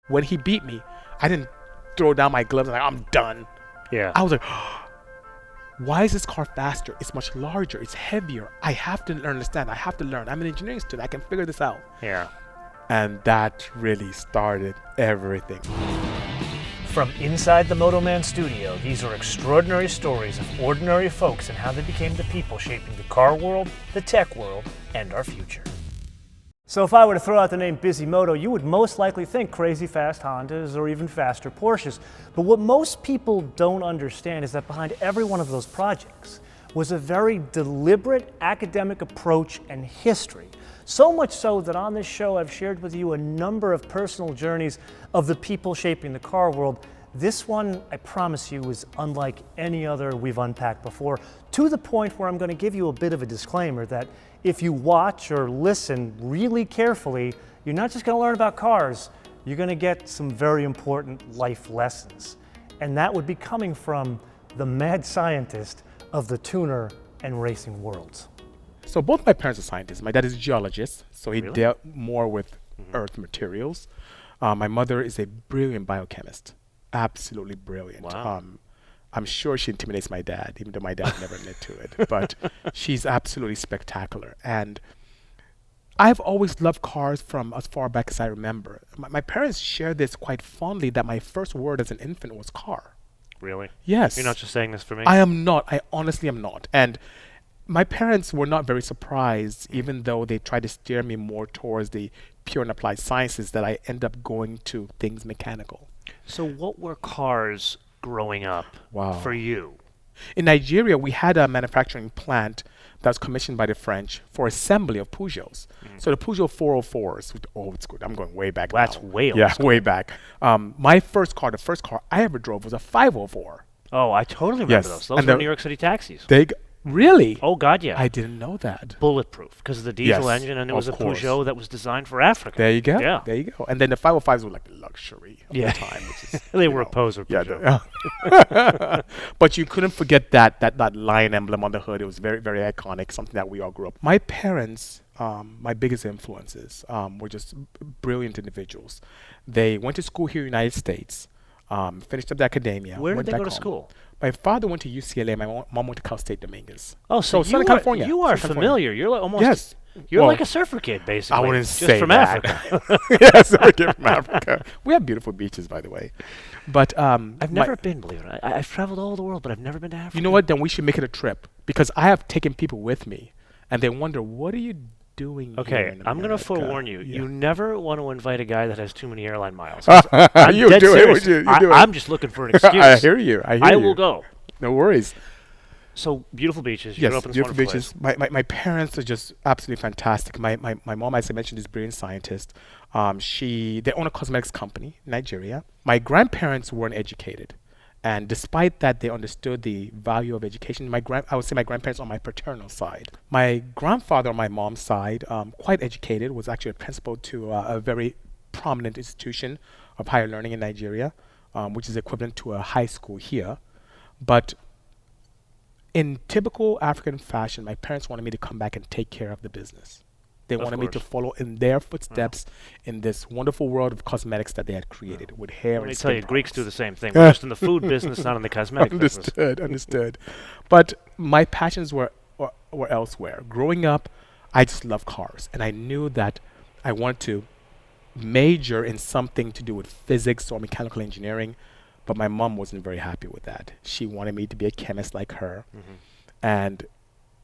when he beat me, I didn't throw down my gloves and like, I'm done. Yeah. I was like, why is this car faster? It's much larger. It's heavier. I have to understand. I have to learn. I'm an engineering student. I can figure this out. Yeah. And that really started everything. From inside the MotoMan Studio, these are extraordinary stories of ordinary folks and how they became the people shaping the car world, the tech world, and our future. So if I were to throw out the name Bisimoto, you would most likely think crazy fast Hondas or even faster Porsches. But what most people don't understand is that behind every one of those projects was a very deliberate academic approach and history. So much so that on this show I've shared with you a number of personal journeys of the people shaping the car world. This one, I promise you, is unlike any other we've unpacked before, to the point where I'm going to give you a bit of a disclaimer that if you watch or listen really carefully, you're not just going to learn about cars, you're going to get some very important life lessons. And that would be coming from the mad scientist of the tuner and racing worlds. So both my parents are scientists. My dad is a geologist, so he Really? dealt more with earth materials. My mother is a brilliant biochemist, absolutely brilliant. Wow. I'm sure she intimidates my dad, even though my dad would never admit to it. But she's absolutely spectacular. And I've always loved cars from as far back as I remember. My parents share this quite fondly that my first word as an infant was car. Really? Yes. You're not just saying this for me? I am not. I honestly am not. And my parents were not very surprised, even though they tried to steer me more towards the pure and applied sciences, that I end up going to things mechanical. So what were cars growing up for you? In Nigeria, we had a manufacturing plant that was commissioned by the French for assembly of Peugeots. So the Peugeot 404s, it's good. I'm going way back That's now. way old Yeah, school. way back. My first car, the first car I ever drove was a 504. Oh, I totally remember Yes. those. Those And were the- New York City taxis. Really? Oh, God, yeah. I didn't know that. Bulletproof, because of the diesel Yes, engine, and it of was a course. Peugeot that was designed for Africa. There you go. Yeah. There you go. And then the 505s were like luxury of Yeah. the time. Which is, They you were a know, poser Yeah. Peugeot. But you couldn't forget that lion emblem on the hood. It was very, very iconic, something that we all grew up. My parents, my biggest influences, were just brilliant individuals. They went to school here in the United States, finished up the academia. Where did went they back go to home. school? My father went to UCLA. My mom went to Cal State Dominguez. Oh, so Southern California. You are Southern familiar. You're like almost. Yes. You're Well, like a surfer kid, basically. I wouldn't just say from that. Africa. Yes, I came from Africa. We have beautiful beaches, by the way. But I've never been, believe it or not. I've traveled all the world, but I've never been to Africa. you know what? Then we should make it a trip, because I have taken people with me, and they wonder, what are you doing here Okay, in I'm going to America?" forewarn you. Yeah. You never want to invite a guy that has too many airline miles. You dead do it, serious. would you? You do it. I'm just looking for an excuse. I hear you. I hear I you. will go. No worries. So, beautiful beaches. You Yes, grew up in this beautiful wonderful beaches. place. My parents are just absolutely fantastic. My mom, as I mentioned, is a brilliant scientist. They own a cosmetics company in Nigeria. My grandparents weren't educated. And despite that, they understood the value of education. I would say my grandparents on my paternal side. My grandfather on my mom's side, quite educated, was actually a principal to a very prominent institution of higher learning in Nigeria, which is equivalent to a high school here. But in typical African fashion, my parents wanted me to come back and take care of the business. They Of wanted me to course. follow in their footsteps in this wonderful world of cosmetics that they had created with hair Let me and tell skin you, Greeks do the products. same thing. We're just in the food business, not in the cosmetic business. Understood. But my passions were elsewhere. Growing up, I just loved cars, and I knew that I wanted to major in something to do with physics or mechanical engineering, but my mom wasn't very happy with that. She wanted me to be a chemist like her. And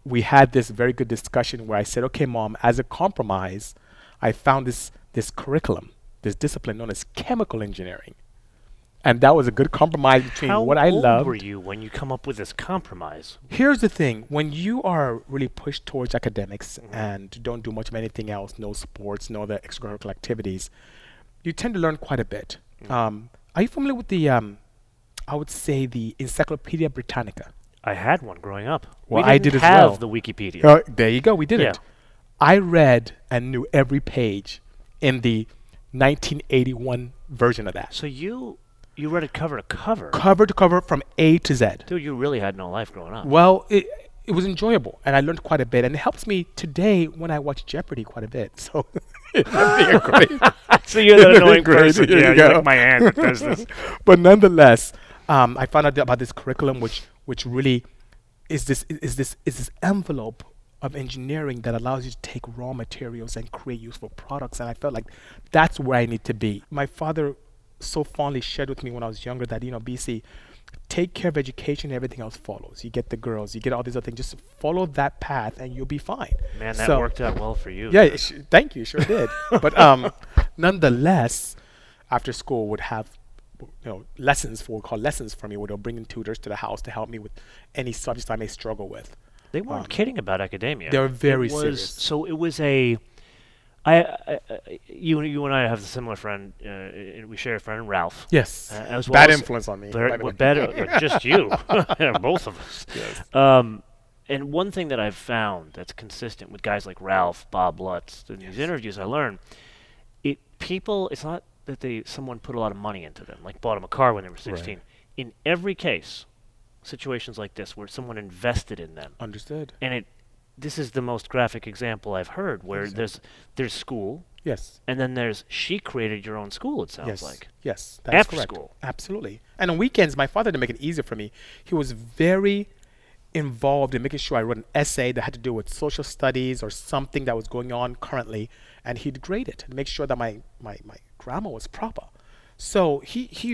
we had this very good discussion where I said, okay, Mom, as a compromise, I found this curriculum, this discipline known as chemical engineering. And that was a good compromise between what I How old loved. were you when you come up with this compromise? Here's the thing. When you are really pushed towards academics and don't do much of anything else, no sports, no other extracurricular activities, you tend to learn quite a bit. Are you familiar with the, I would say, the Encyclopedia Britannica? I had one growing up. Well, we I didn't did as have well. the Wikipedia. There you go. We did Yeah. it. I read and knew every page in the 1981 version of that. So you read it cover to cover. Cover to cover from A to Z. Dude, you really had no life growing up. Well, it was enjoyable, and I learned quite a bit, and it helps me today when I watch Jeopardy quite a bit. So it ended up being great. So you're that It ended up being annoying great. person. Here Yeah, you you're go. like my aunt that does this. But nonetheless, I found out about this curriculum, which really is this envelope of engineering that allows you to take raw materials and create useful products. And I felt like that's where I need to be. My father so fondly shared with me when I was younger that, BC, take care of education, everything else follows. You get the girls, you get all these other things. Just follow that path and you'll be fine. Man, that So, worked out well for you. yeah, thank you, it sure did. But nonetheless, after school would have lessons for called lessons for me, where they'll bring in tutors to the house to help me with any subjects I may struggle with. They weren't kidding about academia. They were very It was, serious. So it was you and I have a similar friend. We share a friend, Ralph. Yes, As well bad as influence on me. Very, by the way. better, just you, both of us. Yes. And one thing that I've found that's consistent with guys like Ralph, Bob Lutz, in these interviews I learned, it's not that someone put a lot of money into them, like bought them a car when they were 16. Right. In every case, situations like this where someone invested in them, Understood. and this is the most graphic example I've heard, where there's school, Yes. and then she created your own school, it sounds Yes. like. Yes. That's After correct. school. Absolutely. And on weekends, my father, to make it easier for me, he was very involved in making sure I wrote an essay that had to do with social studies or something that was going on currently, and he'd grade it and make sure that my grammar was proper. So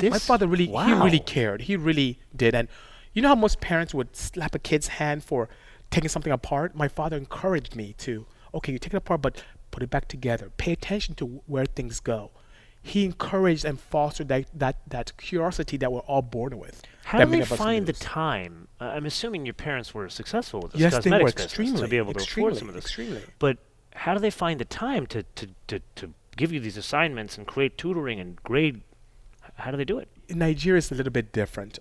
my father he really cared. He really did. And you know how most parents would slap a kid's hand for taking something apart? My father encouraged me to, okay, you take it apart, but put it back together. Pay attention to where things go. He encouraged and fostered that curiosity that we're all born with. How that do many they of us find the lose. time? I'm assuming your parents were successful with this Yes, they were cosmetics business extremely to be able to afford some of this. Extremely. But how do they find the time to give you these assignments and create tutoring and grade? How do they do it? In Nigeria, it's a little bit different.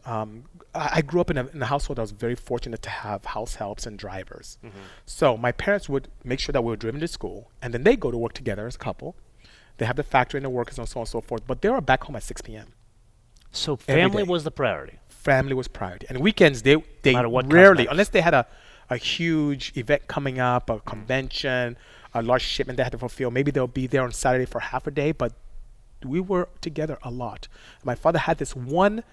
I grew up in a household that was very fortunate to have house helps and drivers. So my parents would make sure that we were driven to school, and then they go to work together as a couple. They have the factory and the workers and so on and so forth. But they were back home at 6 p.m. So Every family day. was the priority. Family was priority. And weekends, they matter what rarely, cosmetics. unless they had a huge event coming up, a convention, a large shipment they had to fulfill, maybe they'll be there on Saturday for half a day, but we were together a lot. My father had this one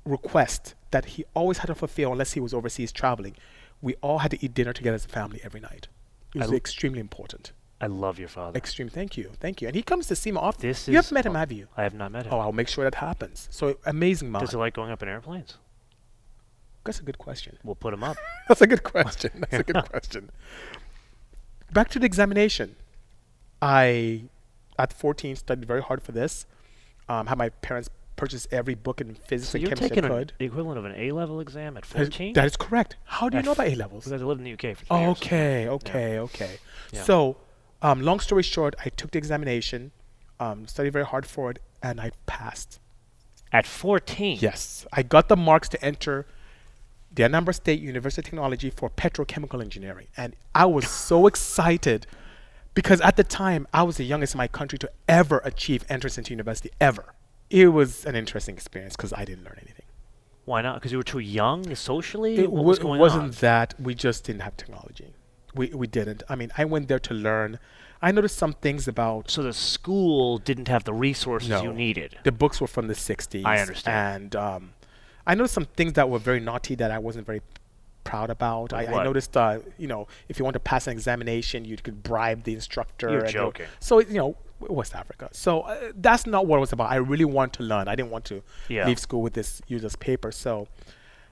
request that he always had to fulfill unless he was overseas traveling. We all had to eat dinner together as a family every night. It was extremely important. I love your father. Extreme. Thank you. And he comes to see me often. This You is have met him, have you? I have not met him. Oh, I'll make sure that happens. So amazing man. Does it like going up in airplanes? That's a good question. We'll put him up. That's a good question. That's a good question. Back to the examination. I, at 14, studied very hard for this. Had my parents purchase every book in physics So and you're chemistry I taking could. the equivalent of an A-level exam at 14? That is correct. How do you know about A-levels? Because I lived in the UK for 3 years. Okay. Yeah. So, long story short, I took the examination, studied very hard for it, and I passed. At 14? Yes. I got the marks to enter the Anambra State University of Technology for petrochemical engineering. And I was so excited because at the time, I was the youngest in my country to ever achieve entrance into university, ever. It was an interesting experience because I didn't learn anything. Why not? Because you were too young socially? It What was going wasn't on? that. We just didn't have technology. We didn't. I mean, I went there to learn. I noticed some things about... So the school didn't have the resources you needed. The books were from the 60s. I understand. And I noticed some things that were very naughty that I wasn't very proud about. Like I what? noticed, if you want to pass an examination, you could bribe the instructor. You're and joking. So, West Africa. So that's not what it was about. I really wanted to learn. I didn't want to leave school with this useless paper. So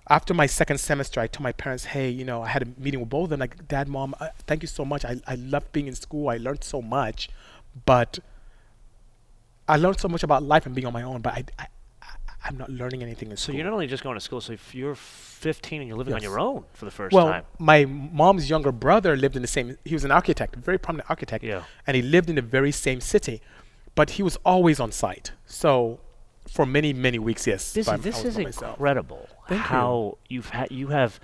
after my second semester, I told my parents, hey, I had a meeting with both of them, like, Dad, Mom, thank you so much. I love being in school. I learned so much. But I learned so much about life and being on my own, but I'm not learning anything in So school. you're not only just going to school, so if you're 15 and you're living on Yes. your own for the first Well, time. my mom's younger brother lived in the same, he was an architect, a very prominent architect, Yeah. and he lived in the very same city, but he was always on site. So for many, many weeks, yes. This I was is by myself. incredible. Thank you. how you have,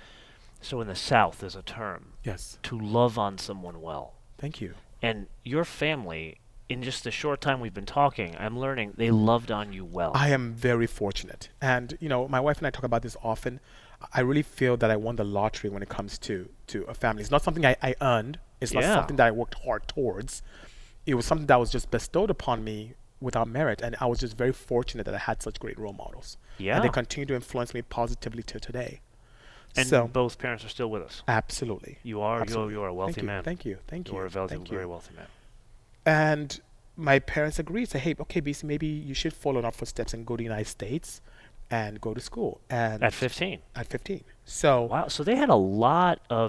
so in the South there's a term, Yes. to love on someone well. Thank you. And your family in just the short time we've been talking, I'm learning they loved on you well. I am very fortunate. And, my wife and I talk about this often. I really feel that I won the lottery when it comes to a family. It's not something I earned. It's not Yeah. something that I worked hard towards. It was something that was just bestowed upon me without merit. And I was just very fortunate that I had such great role models. Yeah. And they continue to influence me positively to today. And So, both parents are still with us. absolutely. You are Absolutely. you are a wealthy Thank you. man. Thank you. Thank you. You are a very, Thank very you. wealthy man. And my parents agreed. Say, hey, okay, BC, maybe you should follow in our footsteps and go to the United States and go to school. And At 15. at 15. So Wow. So they had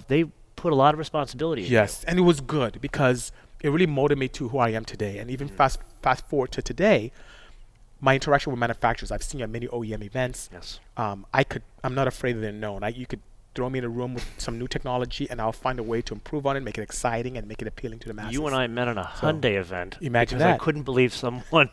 they put a lot of responsibility in yes, and it was good because it really molded me to who I am today. And even fast forward to today, my interaction with manufacturers, I've seen you at many OEM events. you. Yes. I'm not afraid of the unknown. You could throw me in a room with some new technology, and I'll find a way to improve on it, make it exciting, and make it appealing to the masses. You and I met on a Hyundai event imagine because I that. couldn't believe someone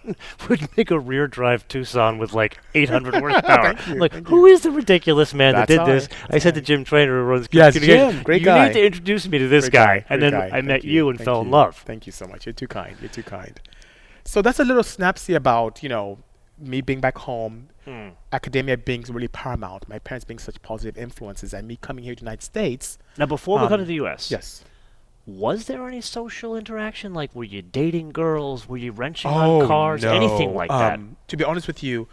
would make a rear drive Tucson with like 800 horsepower. Thank you, Like, thank who is the ridiculous man that That's did this? all right, I that's said to all Jim Trainer, who runs Yes, communications, Jim, great you guy. need to introduce me to this Great guy. And great then guy. I met Thank you and Thank fell in you. love. Thank you so much. You're too kind. You're too kind. So that's a little snapsy about, me being back home, academia being really paramount, my parents being such positive influences, and me coming here to the United States. Now, before we come to the U.S., Yes. was there any social interaction? Like, were you dating girls? Were you wrenching Oh, on cars? no. Anything like that? To be honest with you,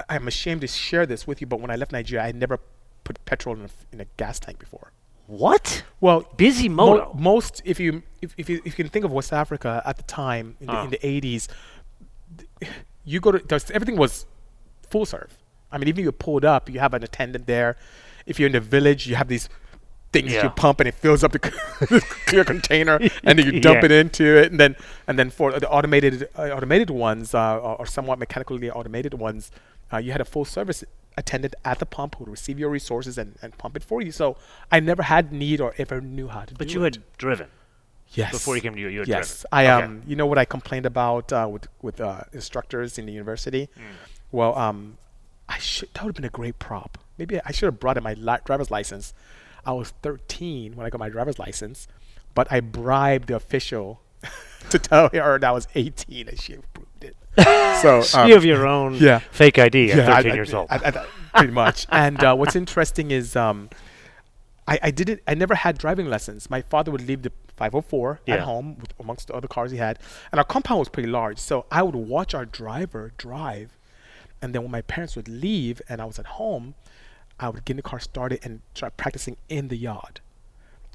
I'm ashamed to share this with you, but when I left Nigeria, I never put petrol in a gas tank before. What? Well, BISIMOTO. most, if you can think of West Africa at the time in the 80s, you go to everything was full serve. I mean, even if you pulled up, you have an attendant there. If you're in the village, you have these things Yeah. you pump and it fills up the clear container, and then you dump Yeah. it into it, and then for the automated ones or somewhat mechanically automated ones, you had a full service attendant at the pump who would receive your resources and pump it for you. So I never had need or ever knew how to do it. But you had driven. Yes. Before you came to you had yes, driven. I Okay. You know what I complained about with instructors in the university? Well, that would have been a great prop. Maybe I should have brought in my driver's license. I was 13 when I got my driver's license, but I bribed the official to tell her that I was 18 and she approved it. So You have your own yeah. fake ID at Yeah, 13 years old. pretty much. And what's interesting is I never had driving lessons. My father would leave the 504 Yeah. at home amongst the other cars he had, and our compound was pretty large. So I would watch our driver drive, and then when my parents would leave and I was at home, I would get in the car started and start practicing in the yard.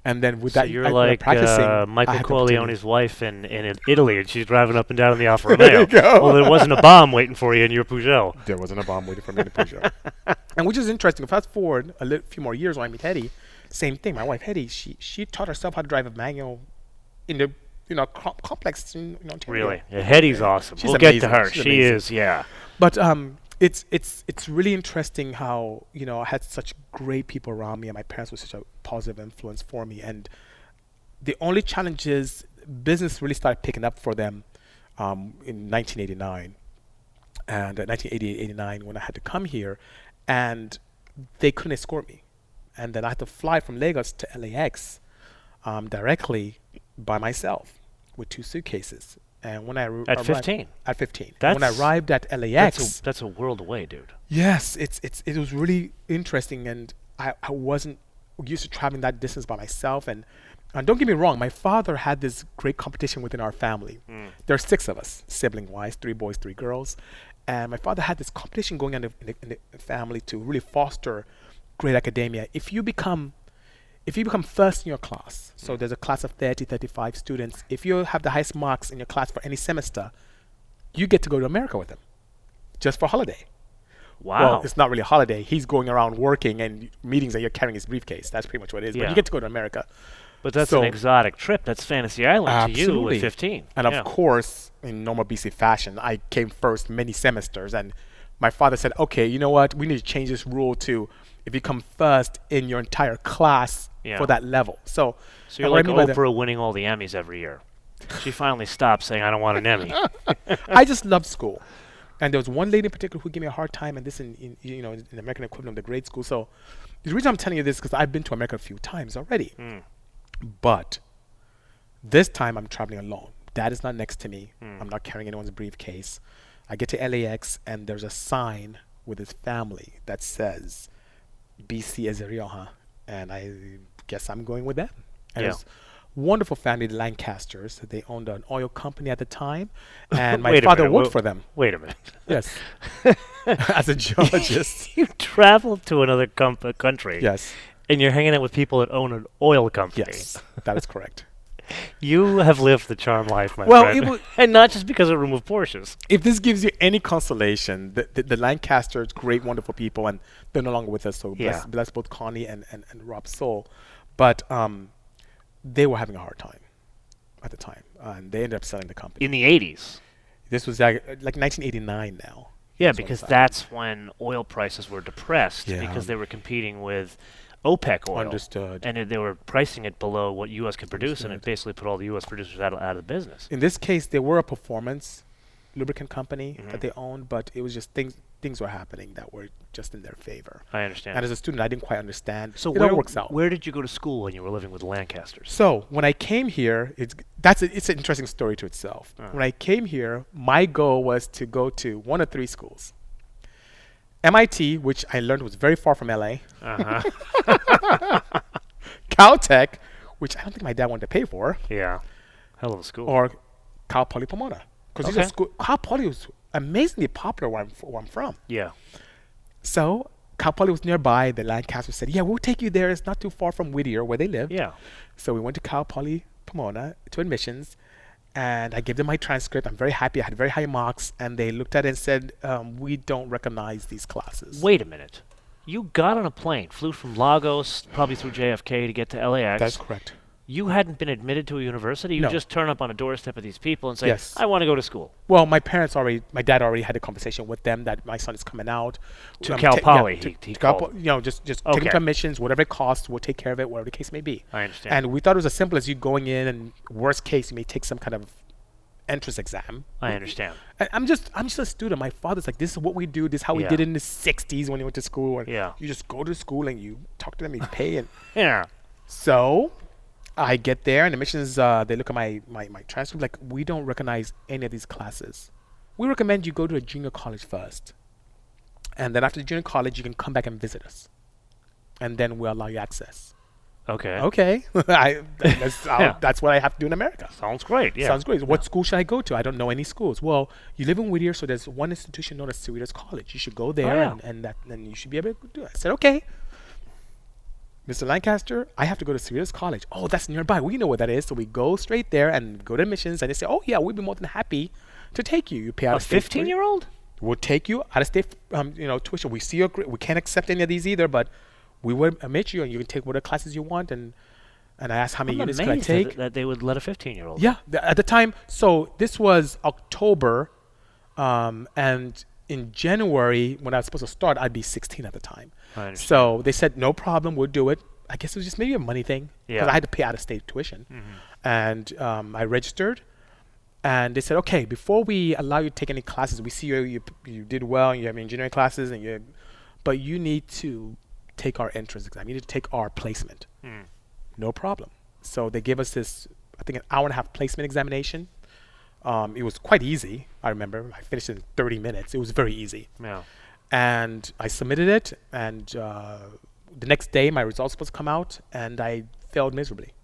And then with So that, you're when like practicing, I Michael had the opportunity. Corleone's wife in Italy, and she's driving up and down in the Alfa Romeo. go. Well, there wasn't a bomb waiting for you in your Peugeot. There wasn't a bomb waiting for me in the Peugeot. And which is interesting. Fast forward a few more years when I meet Hetty, same thing. My wife Hetty, she taught herself how to drive a manual in the complex in Ontario. Really? Yeah, Hetty's awesome. She's We'll get amazing. to her. She's She amazing. is, yeah. But it's really interesting how I had such great people around me, and my parents were such a positive influence for me. And the only challenge is business really started picking up for them in 1989 and 1988-89 when I had to come here, and they couldn't escort me, and then I had to fly from Lagos to LAX directly by myself with 2 suitcases. And when I At arrived 15? at 15, when I arrived at LAX, That's a world away, dude. yes, it was really interesting, and I wasn't used to traveling that distance by myself. And don't get me wrong, my father had this great competition within our family. There are 6 of us, sibling-wise, 3 boys, 3 girls, and my father had this competition going on in the family to really foster great academia. If you become first in your class, so there's a class of 30, 35 students, if you have the highest marks in your class for any semester, you get to go to America with them, just for holiday. Wow. Well, it's not really a holiday. He's going around working and meetings, and you're carrying his briefcase. That's pretty much what it is. Yeah. But you get to go to America. But that's So- an exotic trip. That's Fantasy Island to you Absolutely. at 15. And Yeah. of course, in normal BC fashion, I came first many semesters. And my father said, okay, you know what? We need to change this rule to if you come first in your entire class Yeah. for that level. So So you're what I like mean by that- Oprah winning all the Emmys every year. She finally stopped saying, I don't want an Emmy. I just loved school. And there was one lady in particular who gave me a hard time, and this in the American equivalent of the grade school. So the reason I'm telling you this is because I've been to America a few times already. But this time I'm traveling alone. Dad is not next to me. I'm not carrying anyone's briefcase. I get to LAX, and there's a sign with his family that says Bisi Ezerioha, and I guess I'm going with them. And it's wonderful family, the Lancasters. They owned an oil company at the time, and my father worked for them. Wait a minute. Yes. As a geologist. You traveled to another country. Yes. And you're hanging out with people that own an oil company. Yes, that is correct. You have lived the charm life, my friend. And not just because of room of Porsches. If this gives you any consolation, the Lancasters, great, wonderful people, and they're no longer with us, so bless both Connie and Rob Soul. But they were having a hard time at the time, and they ended up selling the company. In the 80s? This was like 1989 now. Yeah, because that's when oil prices were depressed because they were competing with OPEC oil. Understood. And they were pricing it below what U.S. could produce, and it basically put all the U.S. producers out of business. In this case, they were a performance lubricant company that they owned, but it was just things were happening that were just in their favor. I understand. And as a student, I didn't quite understand. So it all works out. Where did you go to school when you were living with the Lancasters? So when I came here, it's an interesting story to itself. When I came here, my goal was to go to one of three schools. MIT, which I learned was very far from LA. Caltech, which I don't think my dad wanted to pay for. Yeah. Hell of a school. Or Cal Poly Pomona. Because these are schools. Cal Poly was amazingly popular where I'm from. Yeah. So Cal Poly was nearby. The Lancaster said, yeah, we'll take you there. It's not too far from Whittier where they live. Yeah. So we went to Cal Poly Pomona to admissions. And I gave them my transcript. I'm very happy. I had very high marks. And they looked at it and said, we don't recognize these classes. Wait a minute. You got on a plane, flew from Lagos, probably through JFK to get to LAX. That's correct. You hadn't been admitted to a university? You just turn up on a doorstep of these people and say, yes. I want to go to school. Well, my dad already had a conversation with them that my son is coming out. To Cal Poly. Just taking commissions, whatever it costs, we'll take care of it, whatever the case may be. I understand. And we thought it was as simple as you going in, and worst case, you may take some kind of entrance exam. I understand. And I'm just a student. My father's like, this is what we do. This is how we did it in the 60s when he went to school. And you just go to school and you talk to them, you pay. And So I get there, and admissions, they look at my transcript like, we don't recognize any of these classes. We recommend you go to a junior college first. And then after the junior college, you can come back and visit us. And then we'll allow you access. Okay. That's what I have to do in America. Sounds great. Yeah. Sounds great. What school should I go to? I don't know any schools. Well, you live in Whittier, so there's one institution known as Cerritos College. You should go there, and then you should be able to do it. I said, okay. Mr. Lancaster, I have to go to Cerritos College. Oh, that's nearby. We know where that is. So we go straight there and go to admissions, and they say, oh, yeah, we'd be more than happy to take you. You pay out a 15-year-old? We'll take you out of state tuition. We see we can't accept any of these either, but we will admit you, and you can take whatever classes you want. And I asked how many units could I take. That they would let a 15-year-old. Yeah, at the time. So this was October, and in January, when I was supposed to start, I'd be 16 at the time. So they said, no problem, we'll do it. I guess it was just maybe a money thing, because I had to pay out-of-state tuition. And I registered, and they said, okay, before we allow you to take any classes, we see you did well, and you have engineering classes, but you need to take our entrance exam. You need to take our placement. No problem. So they gave us this, I think, an hour and a half placement examination. It was quite easy. I remember I finished it in 30 minutes. It was very easy. Yeah. And I submitted it, and the next day my results supposed to come out, and I failed miserably.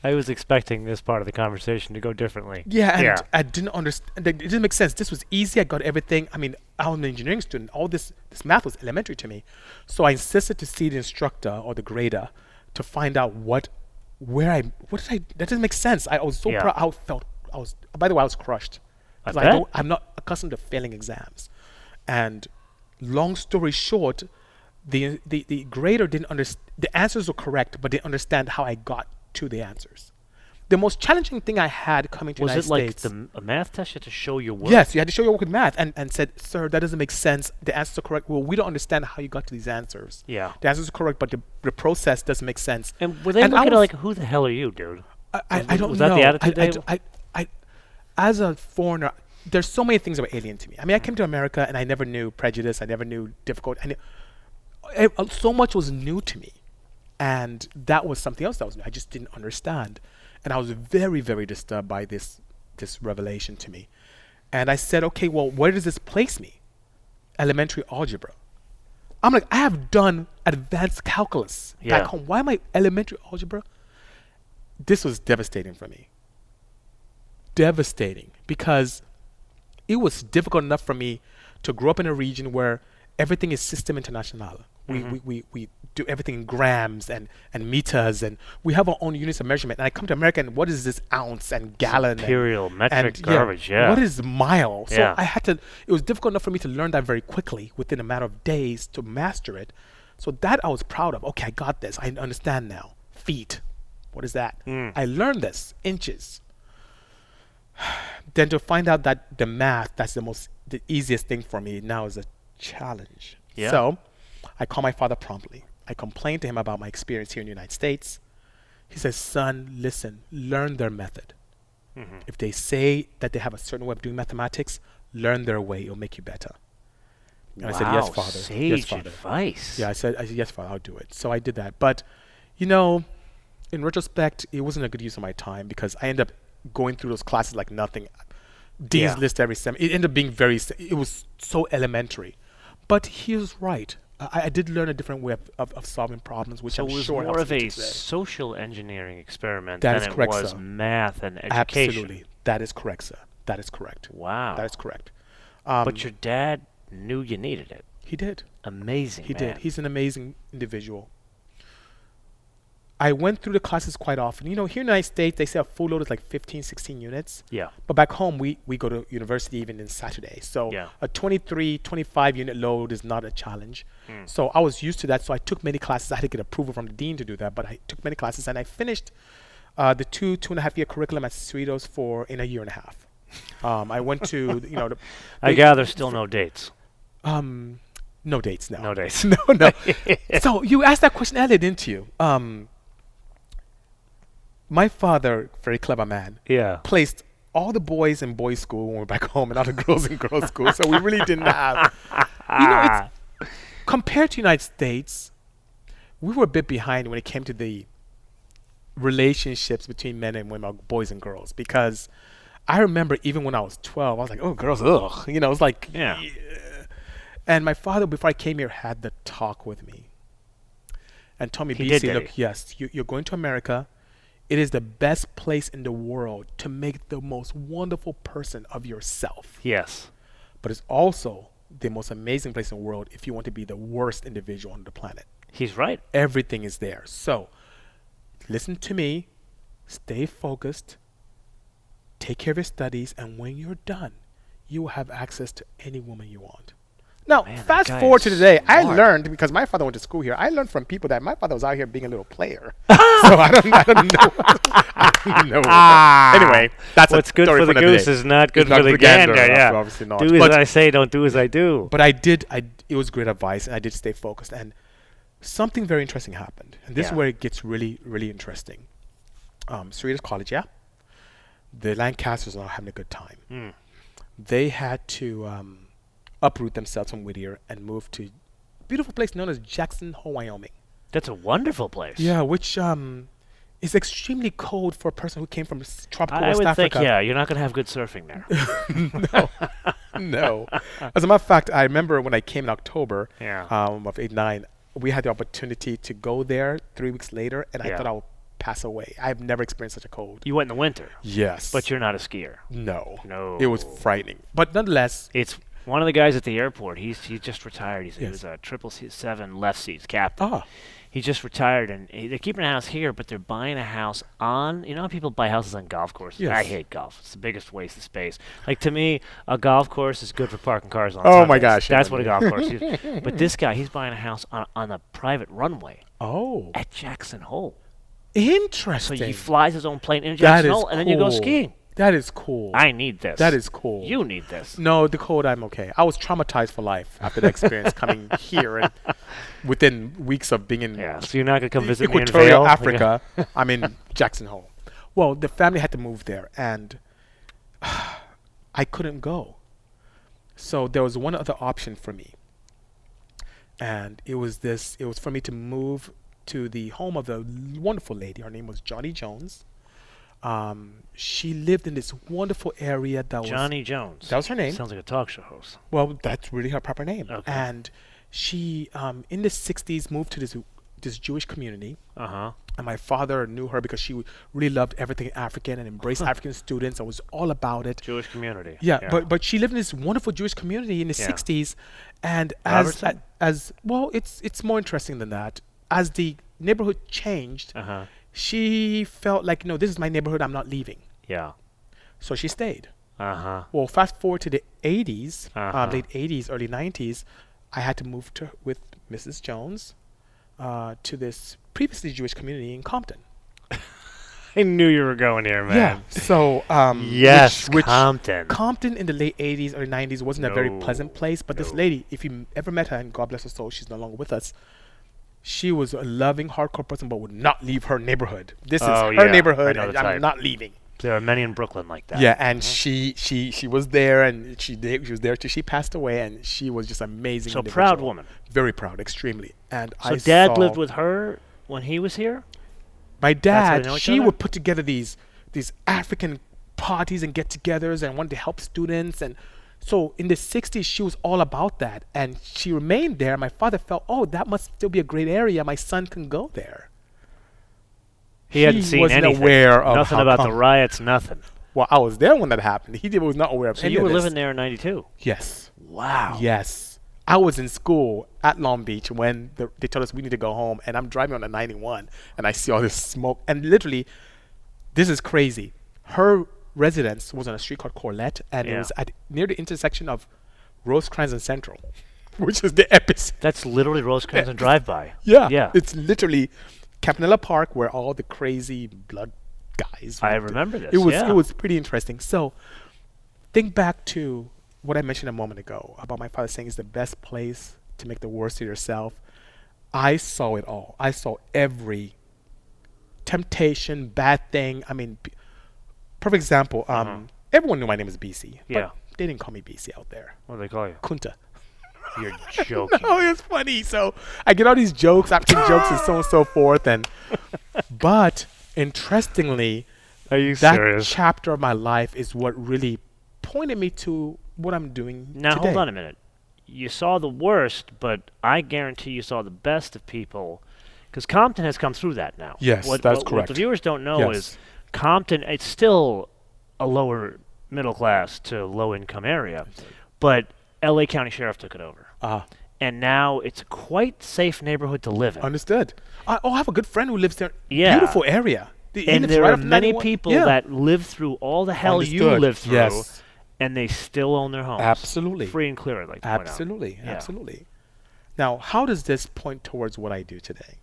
I was expecting this part of the conversation to go differently. Yeah, and I didn't understand. It didn't make sense. This was easy. I got everything. I mean, I'm an engineering student. All this math was elementary to me. So I insisted to see the instructor or the grader to find out what did I, that doesn't make sense. I was so proud. By the way, I was crushed. Because I'm not accustomed to failing exams. And long story short, the grader didn't understand. The answers were correct, but didn't understand how I got to the answers. The most challenging thing I had coming to the United States. Was it like a math test? You had to show your work? Yes, you had to show your work with math, and said, sir, that doesn't make sense. The answers are correct. Well, we don't understand how you got to these answers. Yeah. The answers are correct, but the process doesn't make sense. And were they looking at it like, who the hell are you, dude? I don't know. Was that the attitude as a foreigner, there's so many things that were alien to me. I mean, I came to America, and I never knew prejudice. I never knew difficult. So much was new to me. And that was something else that was new. I just didn't understand. And I was very, very disturbed by this revelation to me. And I said, okay, well, where does this place me? Elementary algebra. I'm like, I have done advanced calculus back home. Why am I elementary algebra? This was devastating for me. Devastating, because it was difficult enough for me to grow up in a region where everything is system international. We do everything in grams and meters, and we have our own units of measurement. And I come to America, and what is this ounce and gallon? Imperial metric garbage, What is mile? So I had to, it was difficult enough for me to learn that very quickly within a matter of days to master it. So that I was proud of. Okay, I got this. I understand now. Feet. What is that? I learned this. Inches. Then to find out that the math, that's the easiest thing for me now is a challenge. Yeah. So I call my father promptly. I complained to him about my experience here in the United States. He says, son, listen, learn their method. If they say that they have a certain way of doing mathematics, learn their way. It'll make you better. And I said, yes, father. Sage yes, father. advice. Yeah, I said, yes, father, I'll do it. So I did that. But, you know, in retrospect, it wasn't a good use of my time because I ended up going through those classes like nothing. Dean's list every semester. It ended up being it was so elementary. But he was right. I did learn a different way of solving problems, which I'm sure it was more helps of me a today. social engineering experiment That than is correct, it was sir. math and education. Absolutely. That is correct, sir. That is correct. Wow. That is correct. But your dad knew you needed it. He did. Amazing, He man. did. He's an amazing individual. I went through the classes quite often. You know, here in the United States, they say a full load is like 15, 16 units. Yeah. But back home, we go to university even in Saturday. So a 23, 25 unit load is not a challenge. So I was used to that. So I took many classes. I had to get approval from the dean to do that. But I took many classes and I finished the 2.5 year curriculum at Cerritos in a year and a half. I went to, you know. I gather still no dates. No dates now. No dates. No. So you asked that question earlier, didn't you? My father, very clever man, placed all the boys in boys' school when we were back home and all the girls in girls' school. So we really didn't have, you know, it's, compared to the United States, we were a bit behind when it came to the relationships between men and women, boys and girls. Because I remember even when I was 12, I was like, oh, girls, ugh. You know, it was like, yeah. And my father, before I came here, had the talk with me and told me, Bisi, look, yes, you're going to America. It is the best place in the world to make the most wonderful person of yourself. Yes. But it's also the most amazing place in the world if you want to be the worst individual on the planet. He's right. Everything is there. So listen to me, stay focused, take care of your studies, and when you're done, you will have access to any woman you want. Now, fast forward to today. I learned, because my father went to school here, I learned from people that my father was out here being a little player. So I don't know. I don't know. Anyway, that's what's good for the goose is not good for the gander. Yeah. Obviously not. Do as I say, don't do as I do. But it was great advice, and I did stay focused. And something very interesting happened. And this is where it gets really, really interesting. Cerritos College, the Lancasters are having a good time. They had to uproot themselves from Whittier and move to a beautiful place known as Jackson Hole, Wyoming. That's a wonderful place. Yeah, which is extremely cold for a person who came from tropical West Africa. I would think, you're not going to have good surfing there. No. As a matter of fact, I remember when I came in October of '89, we had the opportunity to go there 3 weeks later, and I thought I would pass away. I've never experienced such a cold. You went in the winter? Yes. But you're not a skier? No. It was frightening. But nonetheless, it's one of the guys at the airport. He just retired. He was a 777 left seats captain. He just retired, and they're keeping a house here, but they're buying a house on. You know how people buy houses on golf courses? Yes. I hate golf. It's the biggest waste of space. Like, to me, a golf course is good for parking cars on Sundays. My gosh. That's what a golf course is. But this guy, he's buying a house on a private runway. At Jackson Hole. Interesting. So he flies his own plane into Jackson Hole, and then you go skiing. That is cool. I need this. That is cool. You need this. No, the cold, I'm okay. I was traumatized for life after the experience coming here, and within weeks of being in so you're not going to come visit Equatorial me in Africa, I'm in Jackson Hole. Well, the family had to move there, and I couldn't go. So there was one other option for me, and it was for me to move to the home of a wonderful lady. Her name was Johnny Jones. She lived in this wonderful area that Johnny Jones. that was her name. Sounds like a talk show host. Well, that's really her proper name. Okay. And she, in the 60s, moved to this Jewish community. And my father knew her because she really loved everything African and embraced African students and was all about it. Jewish community. Yeah, but she lived in this wonderful Jewish community in the 60s, and as well, it's more interesting than that. As the neighborhood changed, she felt like, no, this is my neighborhood. I'm not leaving. Yeah. So she stayed. Uh-huh. Well, fast forward to the 80s, late 80s, early 90s, I had to move with Mrs. Jones to this previously Jewish community in Compton. I knew you were going here, man. Yeah. So, yes, Compton. Compton in the late 80s, early 90s wasn't a very pleasant place. But this lady, if you ever met her, and God bless her soul, she's no longer with us, she was a loving, hardcore person, but would not leave her neighborhood. This is her neighborhood, and I'm not leaving. There are many in Brooklyn like that. Yeah, and she was there, and she was there till she passed away, and she was just amazing. So proud woman. Very proud, extremely. And so Dad lived with her when he was here? My dad, she would put together these African parties and get-togethers and wanted to help students. And so in the 60s, she was all about that. And she remained there. My father felt, oh, that must still be a great area. My son can go there. He hadn't seen anything. Aware of nothing about the riots, nothing. Well, I was there when that happened. He was not aware of so any of you this. were living there in 92? Yes. Wow. Yes. I was in school at Long Beach when they told us we need to go home, and I'm driving on the 91, and I see all this smoke. And literally, this is crazy. Her residence was on a street called Corlett, and it was near the intersection of Rosecrans and Central, which is the epicenter. That's literally Rosecrans and Drive-By. Yeah. Yeah. It's literally Campanella Park, where all the crazy blood guys. I remember this. It was pretty interesting. So think back to what I mentioned a moment ago about my father saying it's the best place to make the worst of yourself. I saw it all. I saw every temptation, bad thing. I mean, perfect example. Everyone knew my name was Bisi. Yeah. But they didn't call me Bisi out there. What do they call you? Kunta. You're joking. Oh, it's funny. So I get all these jokes, African jokes, and so on and so forth. But interestingly, are you that serious? chapter of my life is what really pointed me to what I'm doing now today. Hold on a minute. You saw the worst, but I guarantee you saw the best of people, because Compton has come through that now. Yes, that's correct. What the viewers don't know is Compton, it's still a lower middle class to low income area, but LA County Sheriff took it over. And now it's a quite safe neighborhood to live in. Understood. I have a good friend who lives there. Yeah. Beautiful area. And there are many people that live through all the hell you lived through. Yes. And they still own their homes. Absolutely. Free and clear, I'd like to point out. Absolutely. Now, how does this point towards what I do today?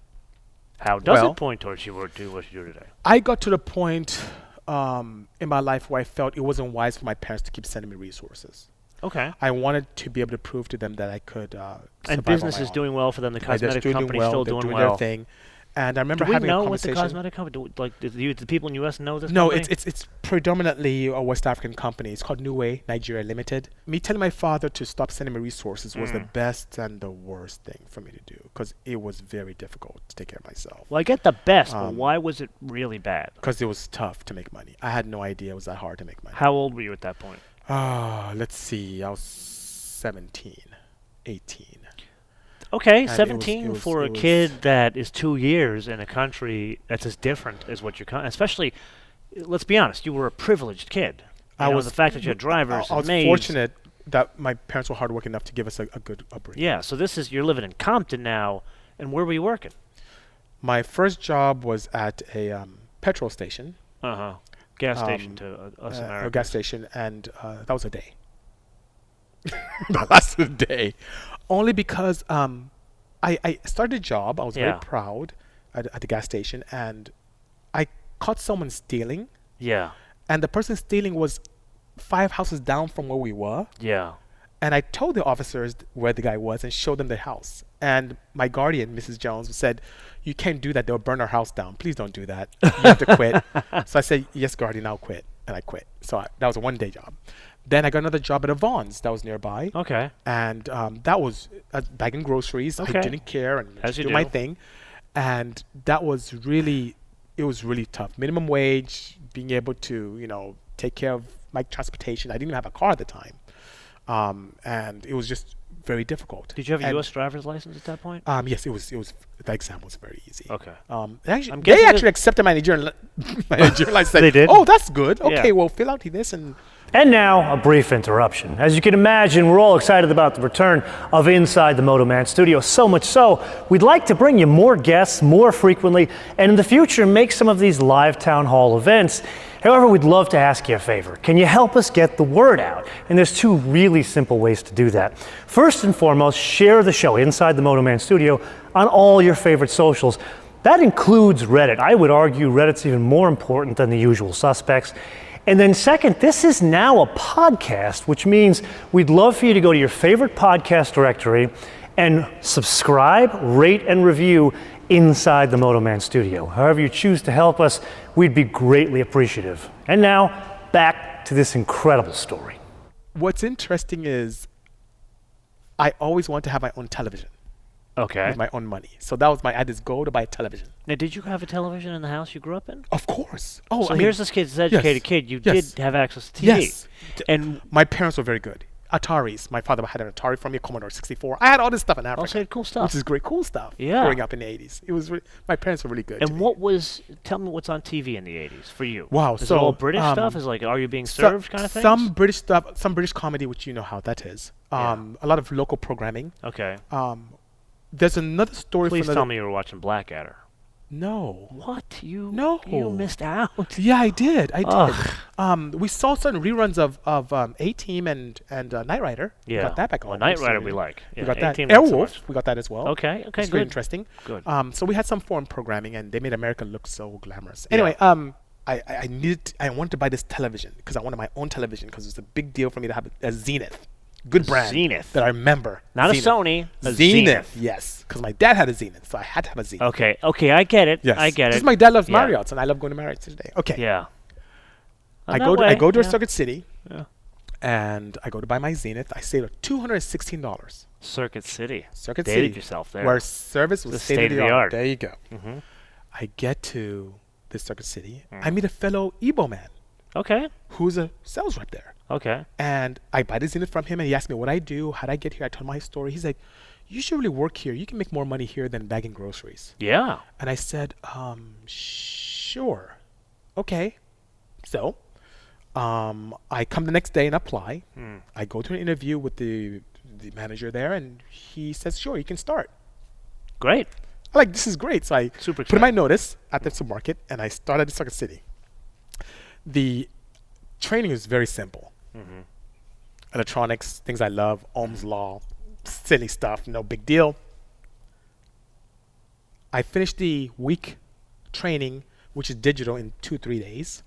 How does it point towards you do what you do today? I got to the point in my life where I felt it wasn't wise for my parents to keep sending me resources. Okay. I wanted to be able to prove to them that I could and business is doing well for them. The cosmetic company still doing well. Their thing. And I remember having a Do conversation. we know what the cosmetic company, like, do the people in the U.S. know this company? No, it's predominantly a West African company. It's called New Way Nigeria Limited. Me telling my father to stop sending me resources was the best and the worst thing for me to do, because it was very difficult to take care of myself. Well, I get the best, but why was it really bad? Because it was tough to make money. I had no idea it was that hard to make money. How old were you at that point? Let's see. I was 17, 18. Okay, and 17 for a kid that is 2 years in a country that's as different as what you're, especially, let's be honest, you were a privileged kid. The fact that you had drivers. I was fortunate that my parents were hard working enough to give us a good upbringing. Yeah, so you're living in Compton now, and where were you working? My first job was at a petrol station. Gas station to us Americans. A gas station, and that was a day. That lasted a day. Only because I started a job. I was very proud at the gas station, and I caught someone stealing. Yeah. And the person stealing was 5 houses down from where we were. Yeah. And I told the officers where the guy was and showed them the house. And my guardian, Mrs. Jones, said, "You can't do that. They'll burn our house down. Please don't do that. You have to quit." So I said, "Yes, guardian, I'll quit." And I quit. So that was a one-day job. Then I got another job at a Vaughn's that was nearby. Okay. And that was bagging groceries. Okay. I didn't care and just do my thing. And that was really, it was really tough. Minimum wage, being able to, take care of my transportation. I didn't even have a car at the time. And it was just very difficult. Did you have a And, U.S. driver's license at that point? Yes, it was. The exam was very easy. Okay. They actually accepted my Nigerian license. They did? Oh, that's good. Okay, Yeah. well, fill out this and. And now, a brief interruption. As you can imagine, we're all excited about the return of Inside the MotoMan Studio, so much so, we'd like to bring you more guests more frequently, and in the future, make some of these live town hall events. However, we'd love to ask you a favor. Can you help us get the word out? And there's two really simple ways to do that. First and foremost, share the show, Inside the MotoMan Studio, on all your favorite socials. That includes Reddit. I would argue Reddit's even more important than the usual suspects. And then second, this is now a podcast, which means we'd love for you to go to your favorite podcast directory and subscribe, rate, and review Inside the MotoMan Studio. However you choose to help us, we'd be greatly appreciative. And now, back to this incredible story. What's interesting is I always wanted to have my own television. Okay. With my own money. So that was I had this goal to buy a television. Now, did you have a television in the house you grew up in? Of course. Oh, so here's this kid's educated kid. You Yes. did have access to TV. Yes. And My parents were very good. Ataris. My father had an Atari from me, a Commodore 64. I had all this stuff in Africa. also had cool stuff. Which is great, cool stuff. Yeah. Growing up in the 80s. It was my parents were really good. to And me. tell me what's on TV in the 80s for you. Wow, Is it so, all British stuff? Is like, are you being So- served kind of thing? Some British stuff, some British comedy, which you know how that is. Yeah. A lot of local programming. Okay. There's another story Please from tell me you were watching Blackadder. No. What? No. You missed out. Yeah, I did. Ugh. We saw certain reruns of A-Team and Knight Rider. Yeah. We got that back on. Well, Knight Rider we like. We Yeah, got that. A-Team not so Airwolf, much. we got that as well. Okay, It's very good. interesting. Good. So we had some foreign programming, and they made America look so glamorous. Yeah. Anyway, I wanted to buy this television because I wanted my own television because it's a big deal for me to have a Zenith. Good brand. Zenith. That I remember. Not Zenith. a Sony, a Zenith. Zenith. Yes, because my dad had a Zenith, so I had to have a Zenith. Okay, I get it. Yes. I get it. Because my dad loves Yeah. Marriott's, and I love going to Marriott's today. Okay. Yeah. I that go to way, a yeah. Circuit City, Yeah. and I go to buy my Zenith. I saved $216. Circuit City. Circuit Dated City, yourself there. where service was The state of the art. state-of-the-art. There you go. Mm-hmm. I get to this Circuit City. I meet a fellow Igbo man Okay. who's a sales rep there. Okay. And I buy the Zenith from him, and he asked me what I do, how'd I get here. I told him my story. He's like, you should really work here. You can make more money here than bagging groceries. Yeah. And I said, sure. Okay. So, I come the next day and apply. I go to an interview with the manager there, and he says, sure, you can start. Great. I'm like, this is great. So I Super put in my exciting. notice at the supermarket, and I started at Circuit City. The training is very simple. Electronics, things I love, Ohm's law, silly stuff, no big deal. I finished the week training, which is digital, in 2-3 days,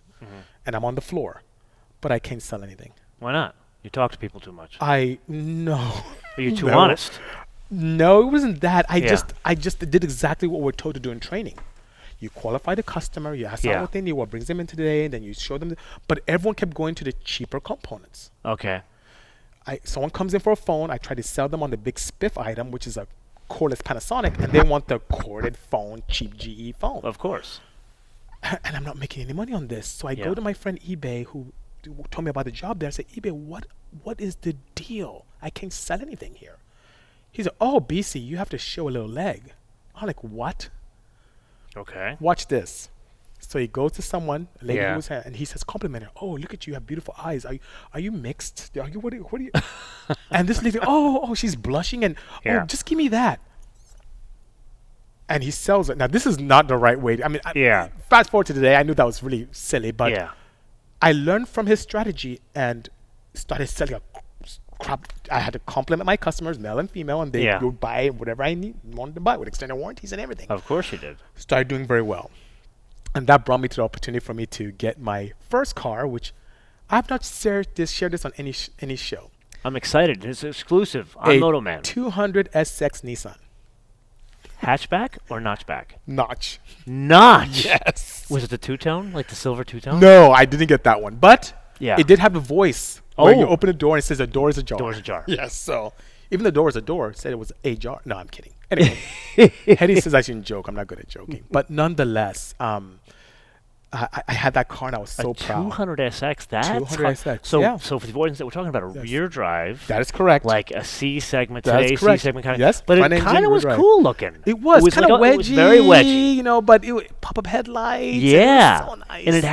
and I'm on the floor, but I can't sell anything. Why not? You talk to people too much. No. Are you too No. honest? No, it wasn't that. I Yeah. just did exactly what we're told to do in training. You qualify the customer, you ask them Yeah. what they need, what brings them in today, and then you show them. But everyone kept going to the cheaper components. Okay. Someone comes in for a phone, I try to sell them on the big spiff item, which is a cordless Panasonic, and they want the corded phone, cheap GE phone. Of course. And I'm not making any money on this. So I Yeah. go to my friend eBay, who told me about the job there. I say, eBay, what is the deal? I can't sell anything here. He's like, oh, BC, you have to show a little leg. I'm like, what? Okay. Watch this. So he goes to someone, a lady Yeah. who was, and he says, compliment her. Oh, look at you, you have beautiful eyes. Are you mixed? What are you? And this lady, oh, she's blushing, and Yeah. oh, just give me that. And he sells it. Now, this is not the right way. Yeah. Fast forward to today, I knew that was really silly, but Yeah. I learned from his strategy and started selling a crap. I had to compliment my customers, male and female, and they Yeah. would buy whatever I wanted to buy with extended warranties and everything. Of course you did. Started doing very well. And that brought me to the opportunity for me to get my first car, which I've not shared this on any show. I'm excited. It's exclusive on A MotoMan. 200 SX Nissan. Hatchback or notchback? Notch. Notch. Yes. Was it the two-tone, like the silver two-tone? No, I didn't get that one. But Yeah. it did have a voice where you Oh. open a door and it says a door is ajar. Door's ajar. Yes, so even the door is a door, it said it was a jar. No, I'm kidding. Anyway, Hetty says I shouldn't joke. I'm not good at joking. But nonetheless, I had that car and I was so A proud. 200SX, that's 200SX, so yeah. so for the audience that we're talking about a Yes. rear drive, That is correct. like a C segment That's today, C correct. segment kind of, Yes, but it front engine, kind of rear was drive. cool looking. It was kind of like wedgy, it was very wedgy. you know, but it pop-up headlights. Yeah, it was so nice. and it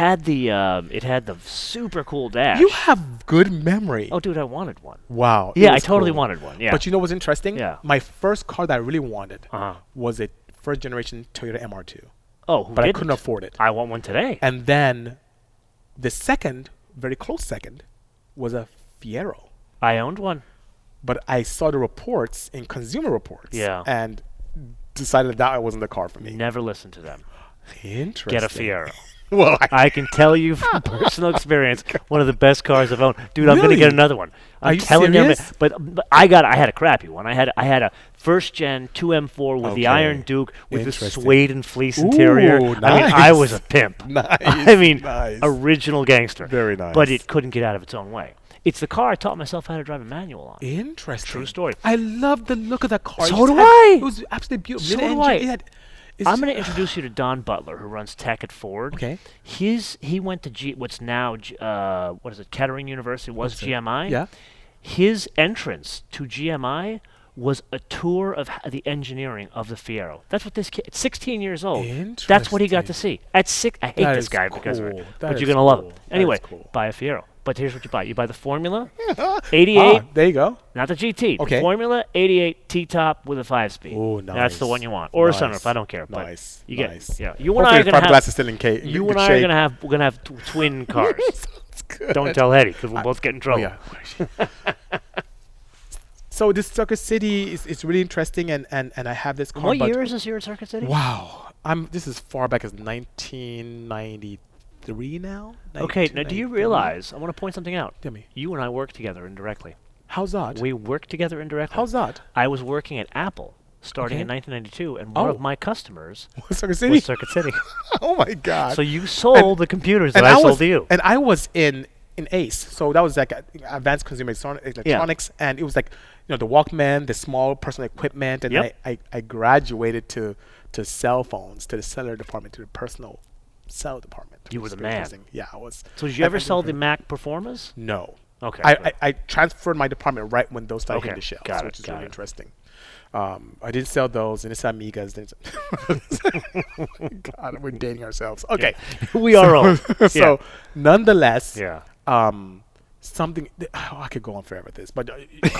had the super cool dash. You have good memory. Oh, dude, I wanted one. Wow. it Yeah, I was totally cool. wanted one. Yeah, But you know what's interesting? Yeah. My first car that I really wanted uh-huh. was a first generation Toyota MR2, Oh, who but I didn't? couldn't afford it. I want one today. And then the second, very close second, was a Fiero. I owned one. But I saw the reports in Consumer Reports, Yeah. and decided that wasn't the car for me. Never listen to them. Interesting. Get a Fiero. Well, I can tell you from personal experience, one of the best cars I've owned. Dude, I'm gonna Really? get another one. Are I'm you telling serious? you, but I had a crappy one. I had a first gen 2M4 with the Okay. Iron Duke with the Interesting. suede and fleece interior. Ooh, I mean, I nice. was a pimp. Nice. I mean, nice. original gangster. Very nice. But it couldn't get out of its own way. It's the car I taught myself how to drive a manual on. Interesting. True story. I love the look of that car. So It just do had- I. It was absolutely beautiful. So do Mid-engine, I. it had- it's I'm ju- going to introduce you to Don Butler, who runs tech at Ford. Okay. He went to what's now what is it? Kettering University was What's it? GMI. Yeah. His entrance to GMI was a tour of the engineering of the Fiero. That's what this kid. At 16 years old. That's what he got to see. At 6, I hate That this is guy because of it. cool. But That you're is gonna love cool. it. That Anyway, is cool. buy a Fiero. But here's what you buy. You buy the Formula 88, There you go. not the GT. Okay. The Formula 88 T-top with a 5-speed. Oh, That's the nice. one you want, or a Nice. sunroof. I don't care. But Nice. you get. Nice. Yeah. You and Hopefully I are the gonna fiberglass is have. still in You good and I shape. we're gonna have twin cars. Sounds good. Don't tell Eddie because we'll both get in trouble. Oh, yeah. So this Circuit City is really interesting, and I have this car. What but year is this here at Circuit City? Wow. This is far back as 1993 now. Okay, 92, now do you 93? realize, I want to point something out. Tell me. You and I work together indirectly. How's that? We work together indirectly. How's that? I was working at Apple starting Okay. in 1992, and one Oh. of my customers Circuit City? was Circuit City. Oh my God. So you sold the computers that I sold to you. And I was in ACE, so that was like advanced consumer electronics, and it was like the Walkman, the small personal equipment, and Yep. I graduated to cell phones, to the cellular department, to the personal cell department. You It were was the very man. interesting. Yeah, I was. So did you ever sell the Mac Performers? No. Okay. I transferred my department right when those started hitting Okay, the shelves, got it, which is got really it. interesting. I didn't sell those, and it's Amigas. God, we're dating ourselves. Okay. we are old. So, nonetheless, Yeah. something I could go on forever with this, but we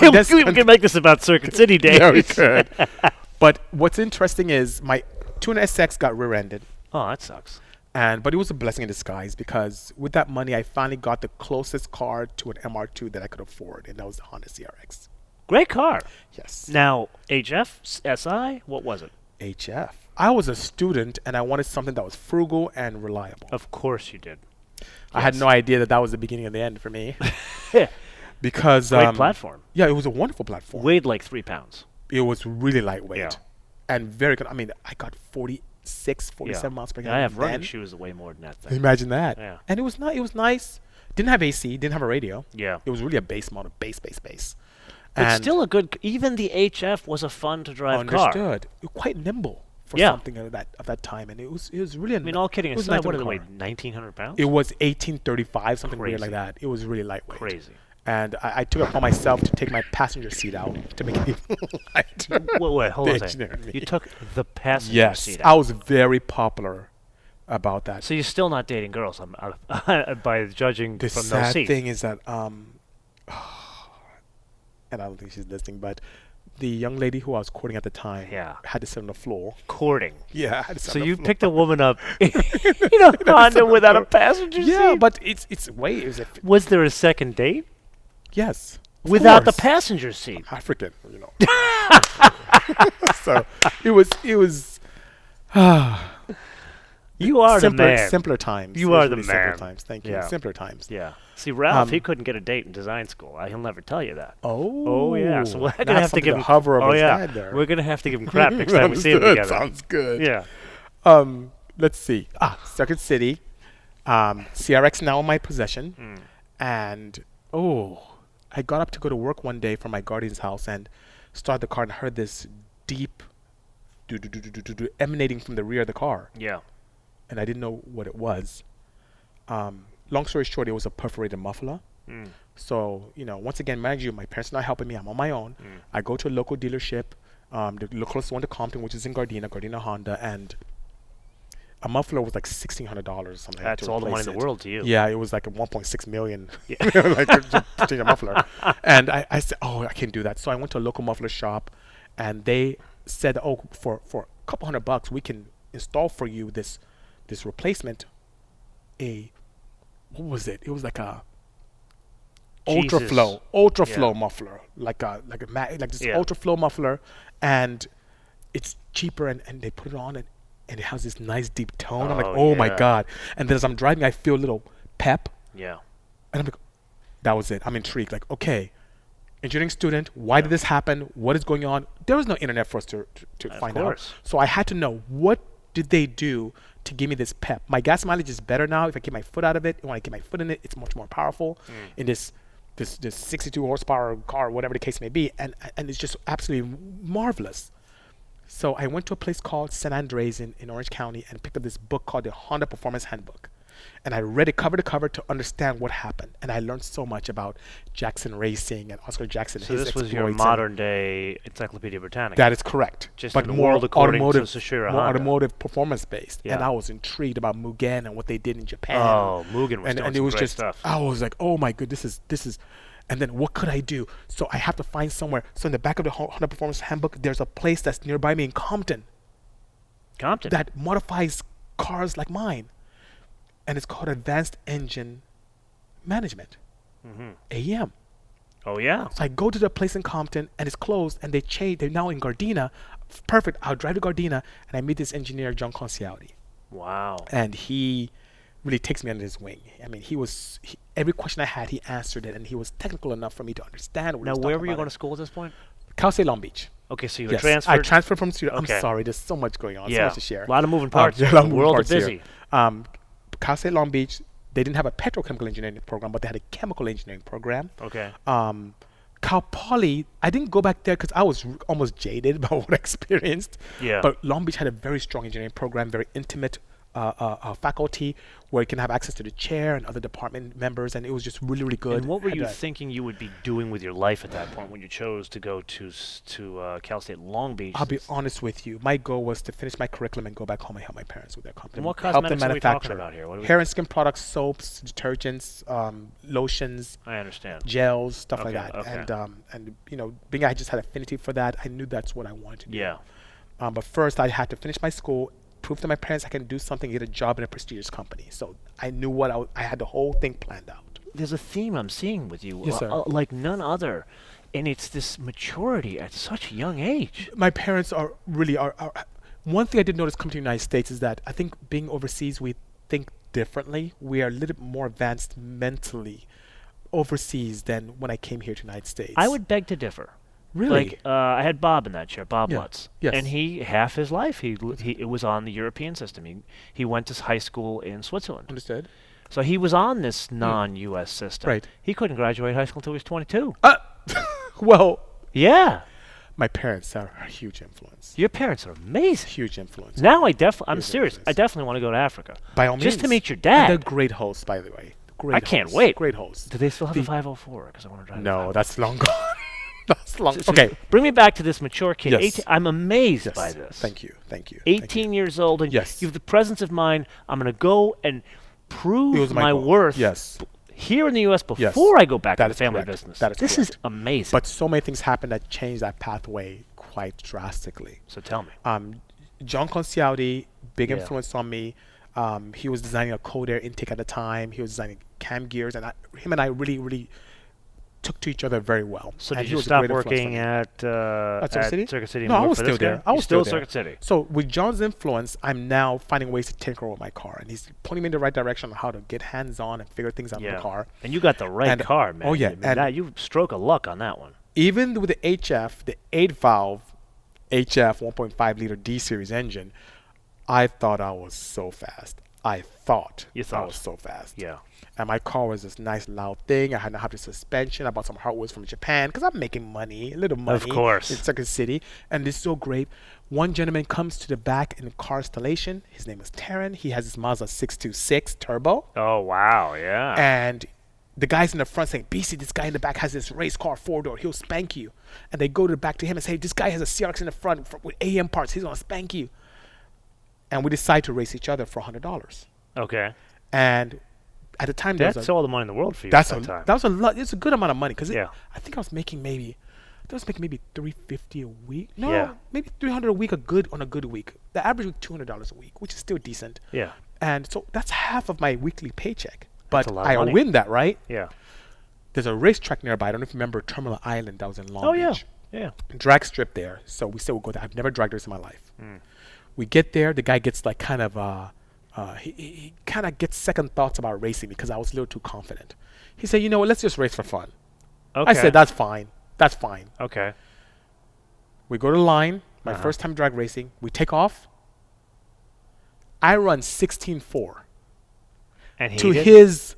can make this about Circuit City days. yeah, we could. But what's interesting is my 200SX got rear-ended, Oh, that sucks. but it was a blessing in disguise because with that money, I finally got the closest car to an MR2 that I could afford, and that was the Honda CRX. Great car. Yes. Now, HF, SI, what was it? HF. I was a student, and I wanted something that was frugal and reliable. Of course you did. I had no idea that was the beginning of the end for me. Yeah. Because Great platform. Yeah, it was a wonderful platform. Weighed like 3 pounds. It was really lightweight. Yeah. And very good. I mean, I got 46, 47 miles per Yeah, gallon. I have running then. shoes way more than that thing. Imagine that. Yeah. And it was nice. It was nice. Didn't have AC. Didn't have a radio. Yeah. It was really a base model. Base. But And still a good. Even the HF was a fun to drive car. understood. Quite nimble for Yeah. something of that time, and it was really. I mean, all kidding it was a aside, nice what did it little weigh? car. 1,900 pounds. It was 1835, something weird like Crazy. that. It was really lightweight. Crazy. And I took it upon myself to take my passenger seat out to make it even lighter. Wait, hold on a The second. engineer in me. You took the passenger Yes, seat I out. was very popular about that. So you're still not dating girls by judging The from those sad seats. thing is that, and I don't think she's listening, but the young lady who I was courting at the time Yeah. had to sit on the floor. Courting. Yeah, I had to sit So on the you floor. picked a woman up in a Honda without a passenger Yeah, seat? but it was a Was there a second date? yes. of Without the course. passenger seat? African, So it was You are simpler, the man. simpler times. You It was are the really simpler man. times. Thank you. Yeah. Simpler times. Yeah. See, Ralph, he Um, couldn't get a date in design school. He'll never tell you that. Oh. Oh yeah. So we're that's gonna have to something give him hover over Oh his yeah. head there. We're gonna have to give him crap next time we see him Understood. together. Sounds good. Yeah. Let's see. Circuit City, CRX now in my possession, and I got up to go to work one day from my guardian's house and started the car and heard this deep emanating from the rear of the car, Yeah. and I didn't know what it was. Long story short, it was a perforated muffler. Mm. So, once again, mind you, my parents are not helping me. I'm on my own. I go to a local dealership, the closest one to Compton, which is in Gardena Honda, and a muffler was like $1,600 or something. That's all the money in the world to you. Yeah, it was like a 1.6 million, Yeah. like to change a muffler. And I said, oh, I can't do that. So I went to a local muffler shop, and they said, oh, for a couple $100, we can install for you this replacement. What was it? It was like a Jesus. ultra flow Yeah. muffler, like this Yeah. ultra flow muffler, and it's cheaper, and they put it on, and it has this nice deep tone. I'm like, oh my yeah. god! And then as I'm driving, I feel a little pep, Yeah. and I'm like, that was it. I'm intrigued. Like, okay, engineering student, why did this happen? What is going on? There was no internet for us to find out. course. So I had to know, what did they do to give me this pep? My gas mileage is better now if I keep my foot out of it. When I keep my foot in it, it's much more powerful in this 62 horsepower car, whatever the case may be, and it's just absolutely marvelous. So I went to a place called San Andres in Orange County and picked up this book called the Honda Performance Handbook. And I read it cover to cover to understand what happened. And I learned so much about Jackson Racing and Oscar Jackson. So his this was your exploits, and modern day Encyclopedia Britannica. that is correct. Just but in the more world according to automotive, Sashira more Honda. automotive performance based. Yeah. And I was intrigued about Mugen and what they did in Japan. Oh, Mugen was doing and it some was great just stuff. I was like, oh my god, this is. And then what could I do? So I have to find somewhere. So in the back of the Honda Performance Handbook, there's a place that's nearby me in Compton Compton. that modifies cars like mine, and it's called Advanced Engine Management, AEM. Oh yeah. So I go to the place in Compton, and it's closed, and they change. They're now in Gardena. Perfect. I'll drive to Gardena, and I meet this engineer, John Concialdi, Wow. and he really takes me under his wing. I mean, every question I had, he answered it, and he was technical enough for me to understand what he Now, was where talking were you about going it. to school at this point? Cal State Long Beach. Okay, so you were Yes, transferred. I transferred from Studio. Okay. I'm sorry, there's so much going on, so Yeah. much to share. A lot of moving parts. Yeah, a lot of moving World parts of here. busy. Cal State Long Beach, they didn't have a petrochemical engineering program, but they had a chemical engineering program. Okay. Cal Poly, I didn't go back there because I was almost jaded about what I experienced. Yeah. But Long Beach had a very strong engineering program, very intimate faculty where you can have access to the chair and other department members, and it was just really, really good. And what were Had you a- thinking you would be doing with your life at that point when you chose to go to Cal State Long Beach? I'll be honest with you. My goal was to finish my curriculum and go back home and help my parents with their company. And what Help them cosmetics are we talking manufacture about here? What are we- hair and skin products, soaps, detergents, lotions, I understand. gels, stuff like Okay, that. okay. And being I just had affinity for that, I knew that's what I wanted to do. Yeah. But first, I had to finish my school, prove to my parents I can do something, get a job in a prestigious company. So I knew what I had the whole thing planned out. There's a theme I'm seeing with you, Yes, sir. like none other, and it's this maturity at such a young age. My parents are really are. One thing I did notice coming to the United States is that I think being overseas, we think differently. We are a little bit more advanced mentally overseas than when I came here to the United States. I would beg to differ. Really? Like I had Bob in that chair, Bob Yeah. Lutz, Yes. and he half his life it was on the European system. He went to high school in Switzerland, Understood. so he was on this non-U.S. system. Right. He couldn't graduate high school until he was 22. Well, Yeah, my parents are a huge influence. your parents are amazing. Huge influence. Now I'm Huge serious. influence. I definitely want to go to Africa. By all means. Just to meet your And dad. they're great hosts, by the way. Great I can't hosts. wait. Great hosts. Do they still have the The- 504? Because I want to drive. the No, 504. that's long gone. That's long. So Okay. Bring me back to this mature kid. Yes. 18, I'm amazed Yes. by this. Thank you. Thank you. 18 years old, and Yes. you have the presence of mind. I'm going to go and It prove was my goal. worth Yes. here in the U.S. before Yes. I go back That to the is family correct. business. That is this is correct. amazing. But so many things happened that changed that pathway quite drastically. So tell me. John Concialdi, big Yeah. influence on me. He was designing a cold air intake at the time. He was designing cam gears, and him and I really, really took to each other very well. So and did he you was a stop great influence for working me. at Circuit City? and No, I work was for still this guy? there. I You're was still still there. Circuit City. So with John's influence, I'm now finding ways to tinker with my car, and he's pointing me in the right direction on how to get hands-on and figure things out in Yeah. the car. And you got the right And- car, man. oh, yeah, I mean, and- you stroke of luck on that one. Even with the HF, the 8-valve HF 1.5 liter D series engine, I thought I was so fast. I thought You I thought. was so fast. Yeah. And my car was this nice loud thing. I had to have the suspension. I bought some hardwoods from Japan because I'm making money, a little money. Of course. In Circuit City. And it's so great. One gentleman comes to the back in the car installation. His name is Taryn. He has his Mazda 626 turbo. Oh, wow. Yeah. And the guys in the front saying, BC, this guy in the back has this race car 4-door. He'll spank you. And they go to the back to him and say, this guy has a CRX in the front with AM parts. He's going to spank you. And we decide to race each other for $100. Okay. And at the time, That's all the money in the world for you that's at a, that time. that was a lot. It's a good amount of money because Yeah. I think I was making maybe $350 a week. No, Yeah. maybe $300 a week. On a good week. The average was $200 a week, which is still decent. Yeah. And so that's half of my weekly paycheck. That's But a lot of I money. win that, right? Yeah. There's a racetrack nearby. I don't know if you remember Terminal Island that was in Long Oh, yeah. Beach. Yeah. Drag strip there. So we said we'll go there. I've never dragged race in my life. We get there. The guy gets like kind of he kind of gets second thoughts about racing because I was a little too confident. He said, you know what, let's just race for fun. Okay. I said, that's fine. That's fine. Okay. We go to the line. My first time drag racing. We take off. I run 16.4 And he to did? his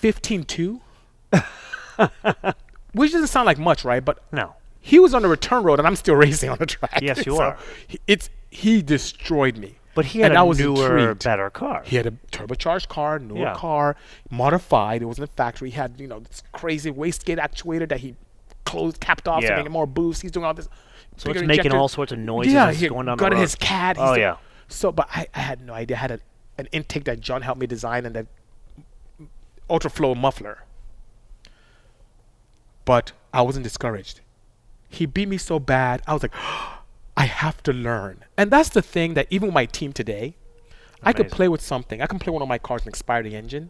15.2, which doesn't sound like much, right? But No. he was on the return road, and I'm still racing on the track. Yes, you So are. He destroyed me. But he had And I a was newer, intrigued. better car. He had a turbocharged car, newer Yeah. car, modified. It was in the factory. He had, this crazy wastegate actuator that he capped off to Yeah. make it more boost. He's doing all this. So bigger it's making injector. all sorts of noises Yeah, as he it's going down the gutted road. his cat. Oh, yeah. So, but I had no idea. I had an intake that John helped me design and that ultra flow muffler. But I wasn't discouraged. He beat me so bad. I was like, I have to learn. And that's the thing that even with my team today, I could Amazing. play with something. I can play one of my cars and expire the engine.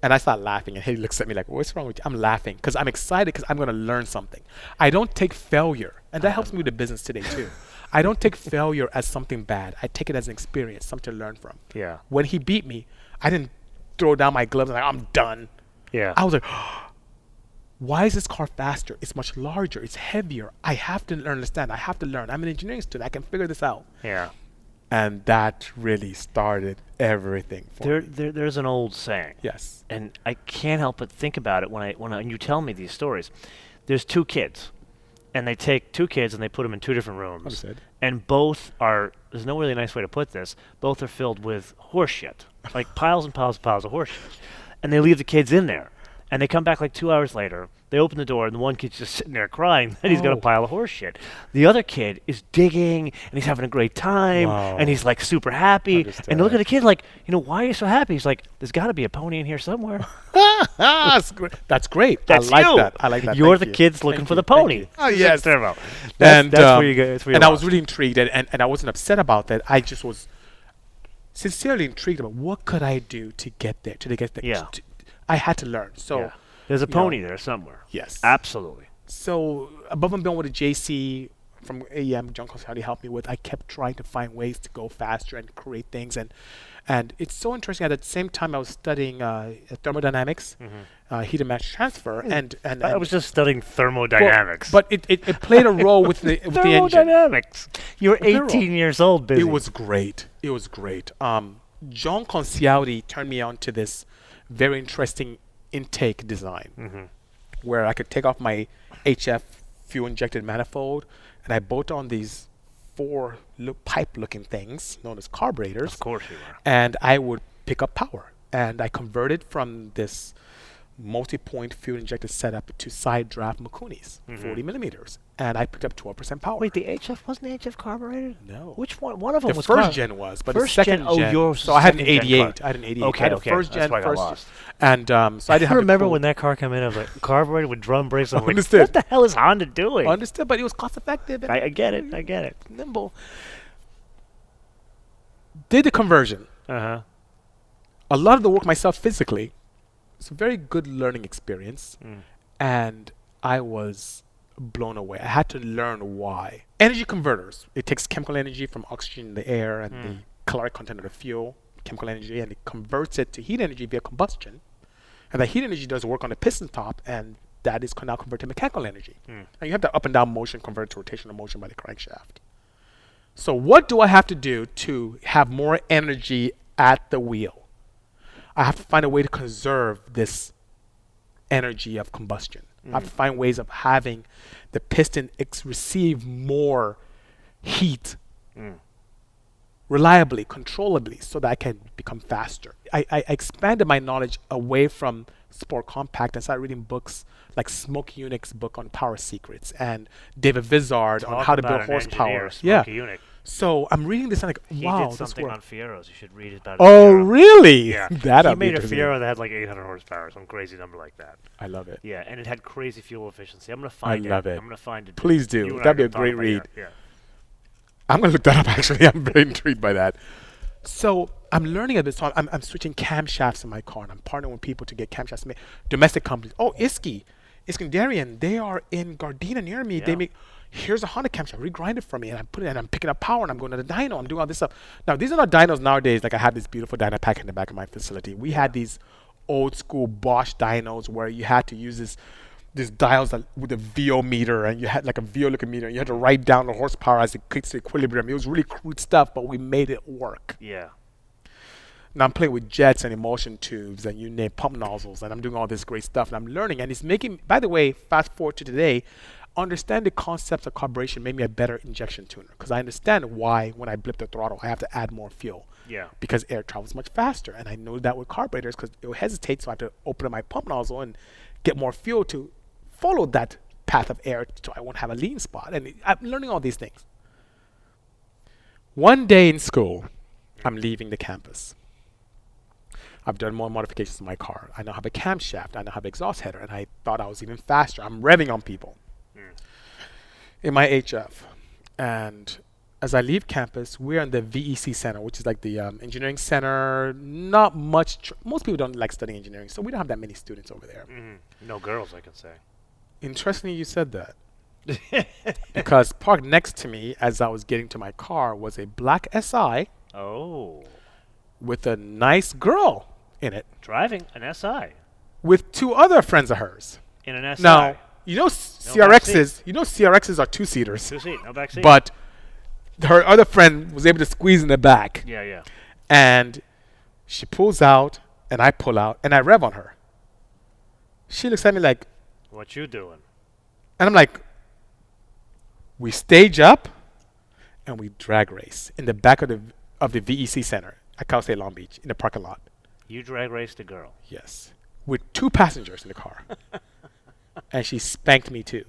And I start laughing. And he looks at me like, what's wrong with you? I'm laughing because I'm excited because I'm going to learn something. I don't take failure. And that helps me with the business today too. I don't take failure as something bad. I take it as an experience, something to learn from. Yeah. When he beat me, I didn't throw down my gloves and like, I'm done. Yeah. I was like, why is this car faster? It's much larger. It's heavier. I have to understand. I have to learn. I'm an engineering student. I can figure this out. Yeah. And that really started everything for me. There's an old saying. Yes. And I can't help but think about it when you tell me these stories. There's two kids, and they take two kids and they put them in two different rooms. Understood. And both are, there's no really nice way to put this, both are filled with horse shit. Like piles and piles and piles of horse shit. And they leave the kids in there. And they come back like 2 hours later. They open the door, and the one kid's just sitting there crying that he's got a Oh. pile of horse shit. The other kid is digging, and he's having a great time, Wow. and he's like super happy. Understood. And they look at the kid like, why are you so happy? He's like, there's got to be a pony in here somewhere. That's great. That's great. That's I like you. that. I like that. You're Thank the you. kids looking Thank for you. the Thank pony. you. Oh, yes. That's And, where you go. That's where you and I was lost. really intrigued, and I wasn't upset about that. I just was sincerely intrigued about what could I do to get there, Yeah. I had to learn. So, Yeah. There's a you know, pony there somewhere. yes. Absolutely. So above and beyond what the JC from AEM, John Consaldi helped me with, I kept trying to find ways to go faster and create things. And it's so interesting. At the same time, I was studying thermodynamics, heat and mass transfer, and I was just studying thermodynamics. But it played a role with the engine. Thermodynamics. You're played a role. 18 years old, Busy. It was great. It was great. John Consaldi turned me on to this very interesting intake design, where I could take off my HF fuel injected manifold, and I bolt on these four pipe looking things known as carburetors. Of course you were. And I would pick up power. And I converted from this multi-point fuel injected setup to side draft Makunis, 40 millimeters. And I picked up 12% power. Wait, the HF wasn't the HF carbureted? No. Which one? One of them The was first gen was, but the First second gen- oh, gen. yours So was I had an second gen 88. car. I had an 88. Okay, I had a okay. first That's gen, why I got first. lost. And so I didn't I have remember to when that car came in, I was like, carbureted with drum brakes. I'm like, Understood. what the hell is Honda doing? Understood, but it was cost effective. And I get it. I get it. nimble. Did the conversion. Uh-huh. A lot of the work myself physically. It's a very good learning experience. And I was blown away. I had to learn why. Energy converters. It takes chemical energy from oxygen in the air and the caloric content of the fuel, chemical energy, and it converts it to heat energy via combustion. And that heat energy does work on the piston top, and that is now converted to mechanical energy. And you have that up and down motion converted to rotational motion by the crankshaft. So what do I have to do to have more energy at the wheel? I have to find a way to conserve this energy of combustion. I have to find ways of having the piston receive more heat reliably, controllably, so that I can become faster. I expanded my knowledge away from sport compact and started reading books like Smoke Unick's book on power secrets and David Vizard on how to build horsepower. Smokey Unick. So I'm reading this and I'm like, wow, he did something on Fieros. You should read it about. Oh, really? Yeah. He made a Fiero that had like 800 horsepower, some crazy number like that. I love it. Yeah, and it had crazy fuel efficiency. I'm gonna find it. I love it. I'm gonna find it. Please do. That'd be a great read. Yeah. I'm gonna look that up. Actually, I'm very intrigued by that. So I'm learning at this time. I'm switching camshafts in my car, and I'm partnering with people to get camshafts made. Domestic companies. Oh, Iskandarian. They are in Gardena near me. Yeah. They make. Here's a Honda camshaft. Regrind it for me, and I'm putting it. And I'm picking up power, and I'm going to the dyno. I'm doing all this stuff. Now these are not dynos nowadays. Like I have this beautiful dyno pack in the back of my facility. We had these old school Bosch dynos where you had to use these dials with a VO meter, and you had like a VO looking meter, and you had to write down the horsepower as it clicks to equilibrium. It was really crude stuff, but we made it work. Yeah. Now I'm playing with jets and emulsion tubes and you name pump nozzles, and I'm doing all this great stuff, and I'm learning, and it's making. By the way, fast forward to today, understand the concepts of carburation made me a better injection tuner because I understand why when I blip the throttle I have to add more fuel. Yeah. Because air travels much faster, and I know that with carburetors because it will hesitate, so I have to open up my pump nozzle and get more fuel to follow that path of air so I won't have a lean spot. And I'm learning all these things. One day in school, I'm leaving the campus. I've done more modifications to my car. I now have a camshaft. I now have an exhaust header, and I thought I was even faster. I'm revving on people in my HF. And as I leave campus, we're in the VEC Center, which is like the engineering center. Not much. Most people don't like studying engineering, so we don't have that many students over there. No girls, I can say. Interestingly, you said that. Because parked next to me as I was getting to my car was a black SI. Oh. With a nice girl in it. Driving an SI. With two other friends of hers. In an SI. Now, CRXs are two-seaters. Two-seat, no backseat. But her other friend was able to squeeze in the back. Yeah. And she pulls out, and I pull out, and I rev on her. She looks at me like, what you doing? And I'm like, we stage up, and we drag race in the back of the VEC Center at Cal State Long Beach in the parking lot. You drag raced a girl? Yes. With two passengers in the car. And she spanked me too.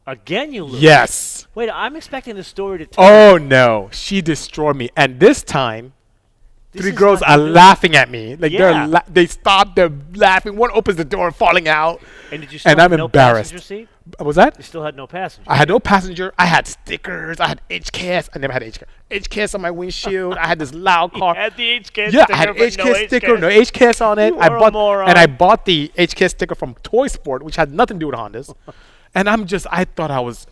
Again, you lose? Yes. Wait, I'm expecting the story to tell. Oh, no. She destroyed me. And this time, three girls are laughing at me. Like they stop, they're laughing. One opens the door, falling out. And did you still have no passenger seat? Was that? You still had no passenger. I had no passenger. I had stickers. I had HKS. I never had HKS. HKS on my windshield. I had this loud car. You had the HKS sticker. I had HKS sticker. No HKS. HKS on it. You are a moron. And I bought the HKS sticker from Toy Sport, which had nothing to do with Hondas. And I thought I was,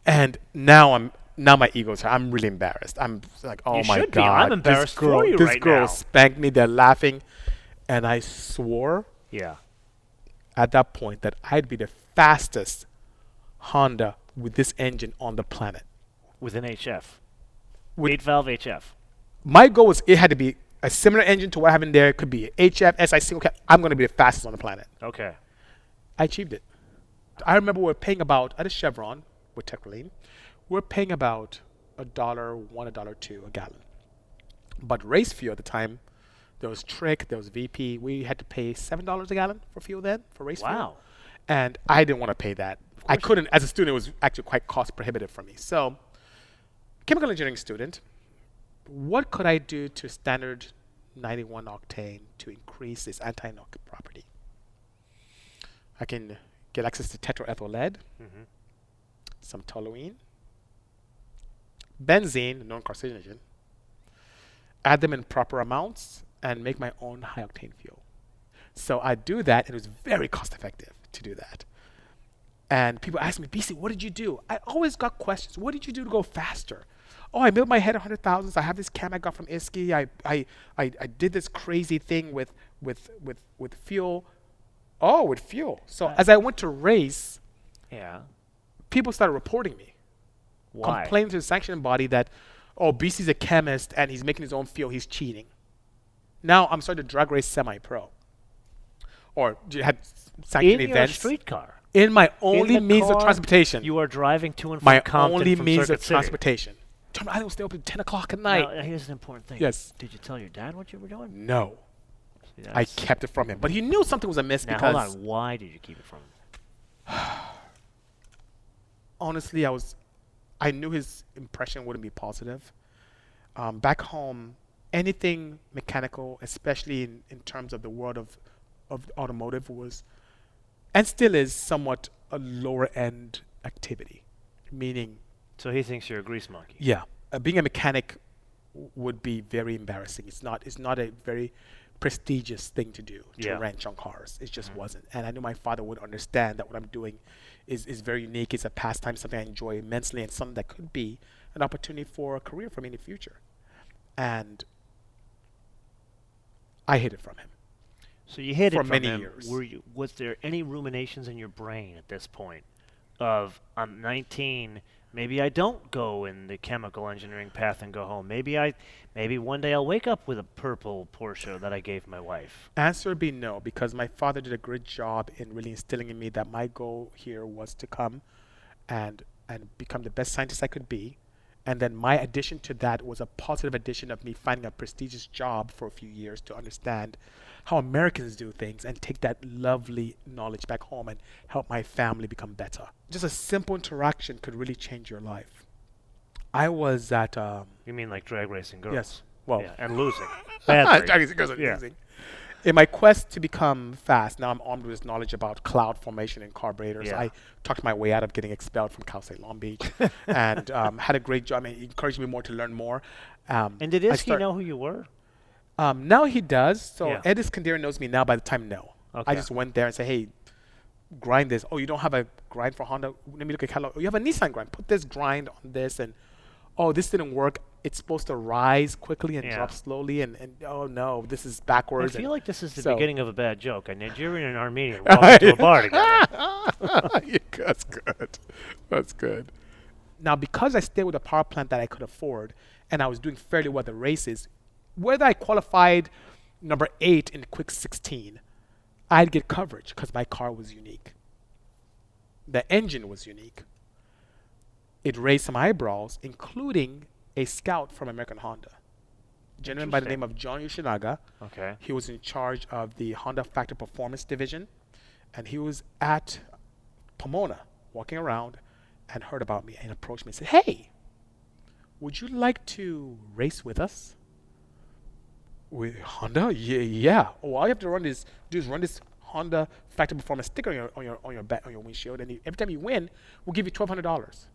and now my ego's hurt. I'm really embarrassed. I'm like, oh my God. I'm embarrassed for you right now. This girl spanked me. They're laughing. And I swore at that point that I'd be the fastest Honda with this engine on the planet. With an HF. 8-valve HF. My goal was it had to be a similar engine to what I have in there. It could be HF, SI single cab. I'm going to be the fastest on the planet. Okay. I achieved it. I remember we were paying about, at a Chevron with Techroline, we're paying about $1, $1.02 a gallon. But race fuel at the time, there was Trick, there was VP. We had to pay $7 a gallon for fuel then, for race fuel. Wow. And I didn't want to pay that. I couldn't, as a student, it was actually quite cost prohibitive for me. So, chemical engineering student, what could I do to standard 91 octane to increase its anti-knock property? I can get access to tetraethyl lead, some toluene, benzene, non-carcinogen, add them in proper amounts, and make my own high-octane fuel. So I do that, and it was very cost-effective to do that. And people ask me, Bisi, what did you do? I always got questions. What did you do to go faster? Oh, I built my head 100,000. I have this cam I got from Iski. I did this crazy thing with fuel. Oh, with fuel. So as I went to race, people started reporting me. Why? Complaining to the sanctioning body that, oh, Bisi's a chemist and he's making his own fuel. He's cheating. Now I'm starting to drag race semi-pro, or had sanctioned In your events street car. in my In only the means of car transportation. You are driving to and from My Compton only from means Circuit of City. transportation. I don't stay open 10 o'clock at night. Now, here's an important thing. Yes. Did you tell your dad what you were doing? No, See, I kept it from him, but he knew something was amiss Now, because hold on. Why did you keep it from him? honestly, I knew his impression wouldn't be positive. Back home, anything mechanical, especially in terms of the world of automotive, was and still is somewhat a lower end activity. Meaning, So he thinks you're a grease monkey. yeah, being a mechanic would be very embarrassing. It's not a very prestigious thing to do to Yeah. wrench on cars. It just wasn't. And I knew my father would understand that what I'm doing is very unique. It's a pastime, something I enjoy immensely, and something that could be an opportunity for a career for me in the future. And I hid it from him. So you hid it For from many him. years. Was there any ruminations in your brain at this point of, I'm 19, maybe I don't go in the chemical engineering path and go home. Maybe one day I'll wake up with a purple Porsche that I gave my wife. Answer would be no, because my father did a great job in really instilling in me that my goal here was to come and become the best scientist I could be. And then my addition to that was a positive addition of me finding a prestigious job for a few years to understand how Americans do things and take that lovely knowledge back home and help my family become better. Just a simple interaction could really change your life. I was at You mean like drag racing girls? yes, well, Yeah, and losing. Badly. drag racing girls are Yeah. amazing. In my quest to become fast, now I'm armed with this knowledge about cloud formation and carburetors. Yeah. I talked my way out of getting expelled from Cal State Long Beach, and had a great job. I mean, he encouraged me more to learn more. And did Iski know who you were? Now he does. So Yeah. Ed Iskandarian knows me now. By the time, no. Okay. I just went there and said, hey, grind this. Oh, you don't have a grind for Honda? Let me look at catalog. Oh, you have a Nissan grind. Put this grind on this. And, oh, this didn't work. It's supposed to rise quickly and Yeah. drop slowly. And oh, no, this is I backwards. feel like this is the so- beginning of a bad joke. A Nigerian and Armenian walk into a bar together. Yeah, that's good. That's good. Now, because I stayed with a power plant that I could afford and I was doing fairly well at the races, whether I qualified number 8 in quick 16, I'd get coverage because my car was unique. The engine was unique. It raised some eyebrows, including a scout from American Honda. A gentleman by the name of John Yoshinaga. Okay. He was in charge of the Honda Factory Performance Division, and he was at Pomona walking around and heard about me and approached me and said, hey, would you like to race with us? With Honda? Yeah. Oh, all you have to run is run this Honda Factory Performance sticker on your windshield, and every time you win, we'll give you $1,200.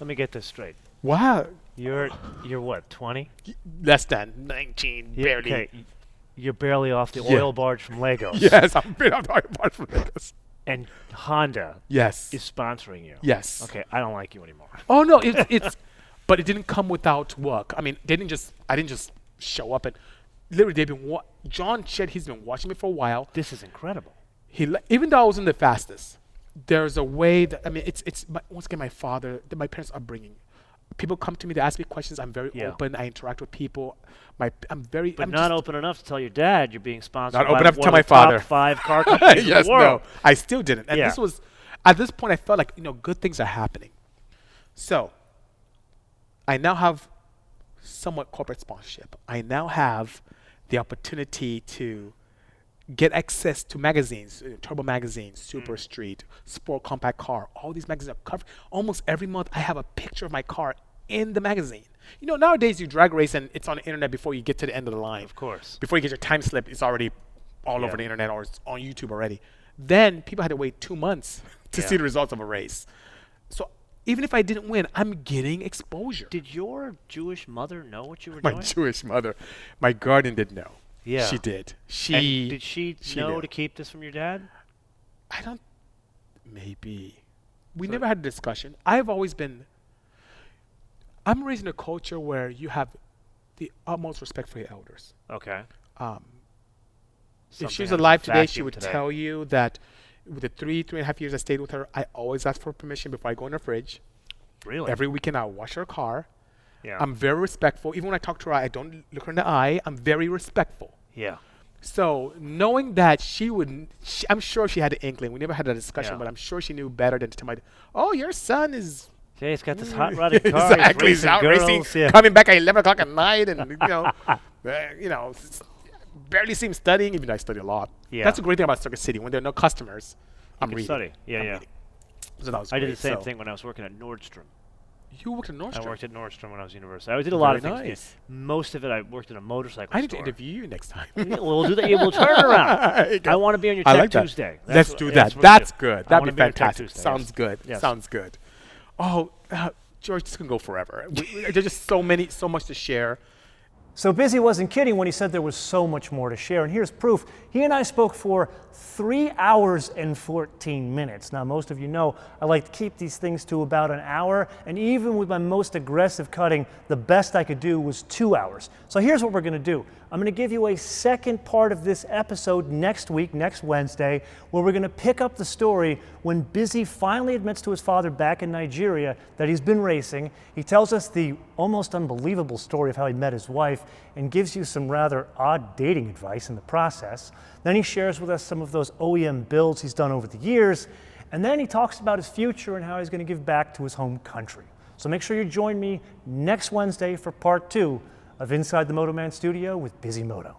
Let me get this straight. Wow. You're what, 20? Less than 19, barely. Okay. You're barely off the Yeah. oil barge from Legos. Yes, I'm been out apart from Vegas. And Honda Yes. is sponsoring you. Yes. Okay, I don't like you anymore. Oh no, it's but it didn't come without work. I mean, I didn't just show up and literally they've been John said he's been watching me for a while. This is incredible. Even though I wasn't the fastest, there's a way that I mean once again my parents' upbringing. People come to me to ask me questions. I'm very open. I interact with people. But not open enough to tell your dad you're being sponsored Not by open enough to one tell of my the father. top 5 car companies Yes, in the world. no, I still didn't. And Yeah. this was at this point I felt like good things are happening. So I now have somewhat corporate sponsorship. I now have the opportunity to get access to magazines, Turbo Magazine, Super Street, Sport Compact Car. All these magazines are covered. Almost every month I have a picture of my car in the magazine. Nowadays you drag race and it's on the internet before you get to the end of the line. Of course. Before you get your time slip, it's already all Yeah. over the internet or it's on YouTube already. Then people had to wait 2 months to Yeah. see the results of a race. So even if I didn't win, I'm getting exposure. Did your Jewish mother know what you were My doing? Jewish mother, my guardian did know. Yeah. She did. And did she know knew. to keep this from your dad? Maybe. We So- never had a discussion. I'm raised in a culture where you have the utmost respect for your elders. Okay. If Something she was has a alive today, she vacuum would today. tell you that with the three and a half years I stayed with her, I always ask for permission before I go in her fridge. Really? Every weekend I wash her car. Yeah. I'm very respectful. Even when I talk to her, I don't look her in the eye. I'm very respectful. Yeah. So knowing that I'm sure she had an inkling. We never had a discussion, Yeah. but I'm sure she knew better than to tell me, "Oh, your son is Yeah, he's got this hot rodded car. exactly He's he's out racing racing, girls. Yeah. coming back at 11 o'clock at night, and barely seems studying. Even though I study a lot. Yeah. That's a great thing about Circuit City. When there are no customers, I'm You can reading. study. Yeah, I'm yeah. reading. So that was I did great. the same So thing when I was working at Nordstrom. You worked at Nordstrom. I worked at Nordstrom when I was at university. I did a lot of Very things. nice. Most of it, I worked in a motorcycle I need to store. interview you next time. Yeah, we'll do that. Yeah, we'll turn it around. There you go. I want to be on your I Tech like that. Tuesday. Let's do that. what we That's do. good. I That'd wanna be be on your Tech fantastic. Tuesday, Sounds yes. good. Yes. Sounds good. Oh, George, this can go forever. There's just so much to share. So Bisi wasn't kidding when he said there was so much more to share. And here's proof. He and I spoke for 3 hours and 14 minutes. Now, most of you know I like to keep these things to about an hour. And even with my most aggressive cutting, the best I could do was 2 hours. So here's what we're going to do. I'm going to give you a second part of this episode next week, next Wednesday, where we're going to pick up the story when Bisi finally admits to his father back in Nigeria that he's been racing. He tells us the almost unbelievable story of how he met his wife and gives you some rather odd dating advice in the process. Then he shares with us some of those OEM builds he's done over the years. And then he talks about his future and how he's going to give back to his home country. So make sure you join me next Wednesday for part 2 of Inside the MotoMan Studio with Bisimoto.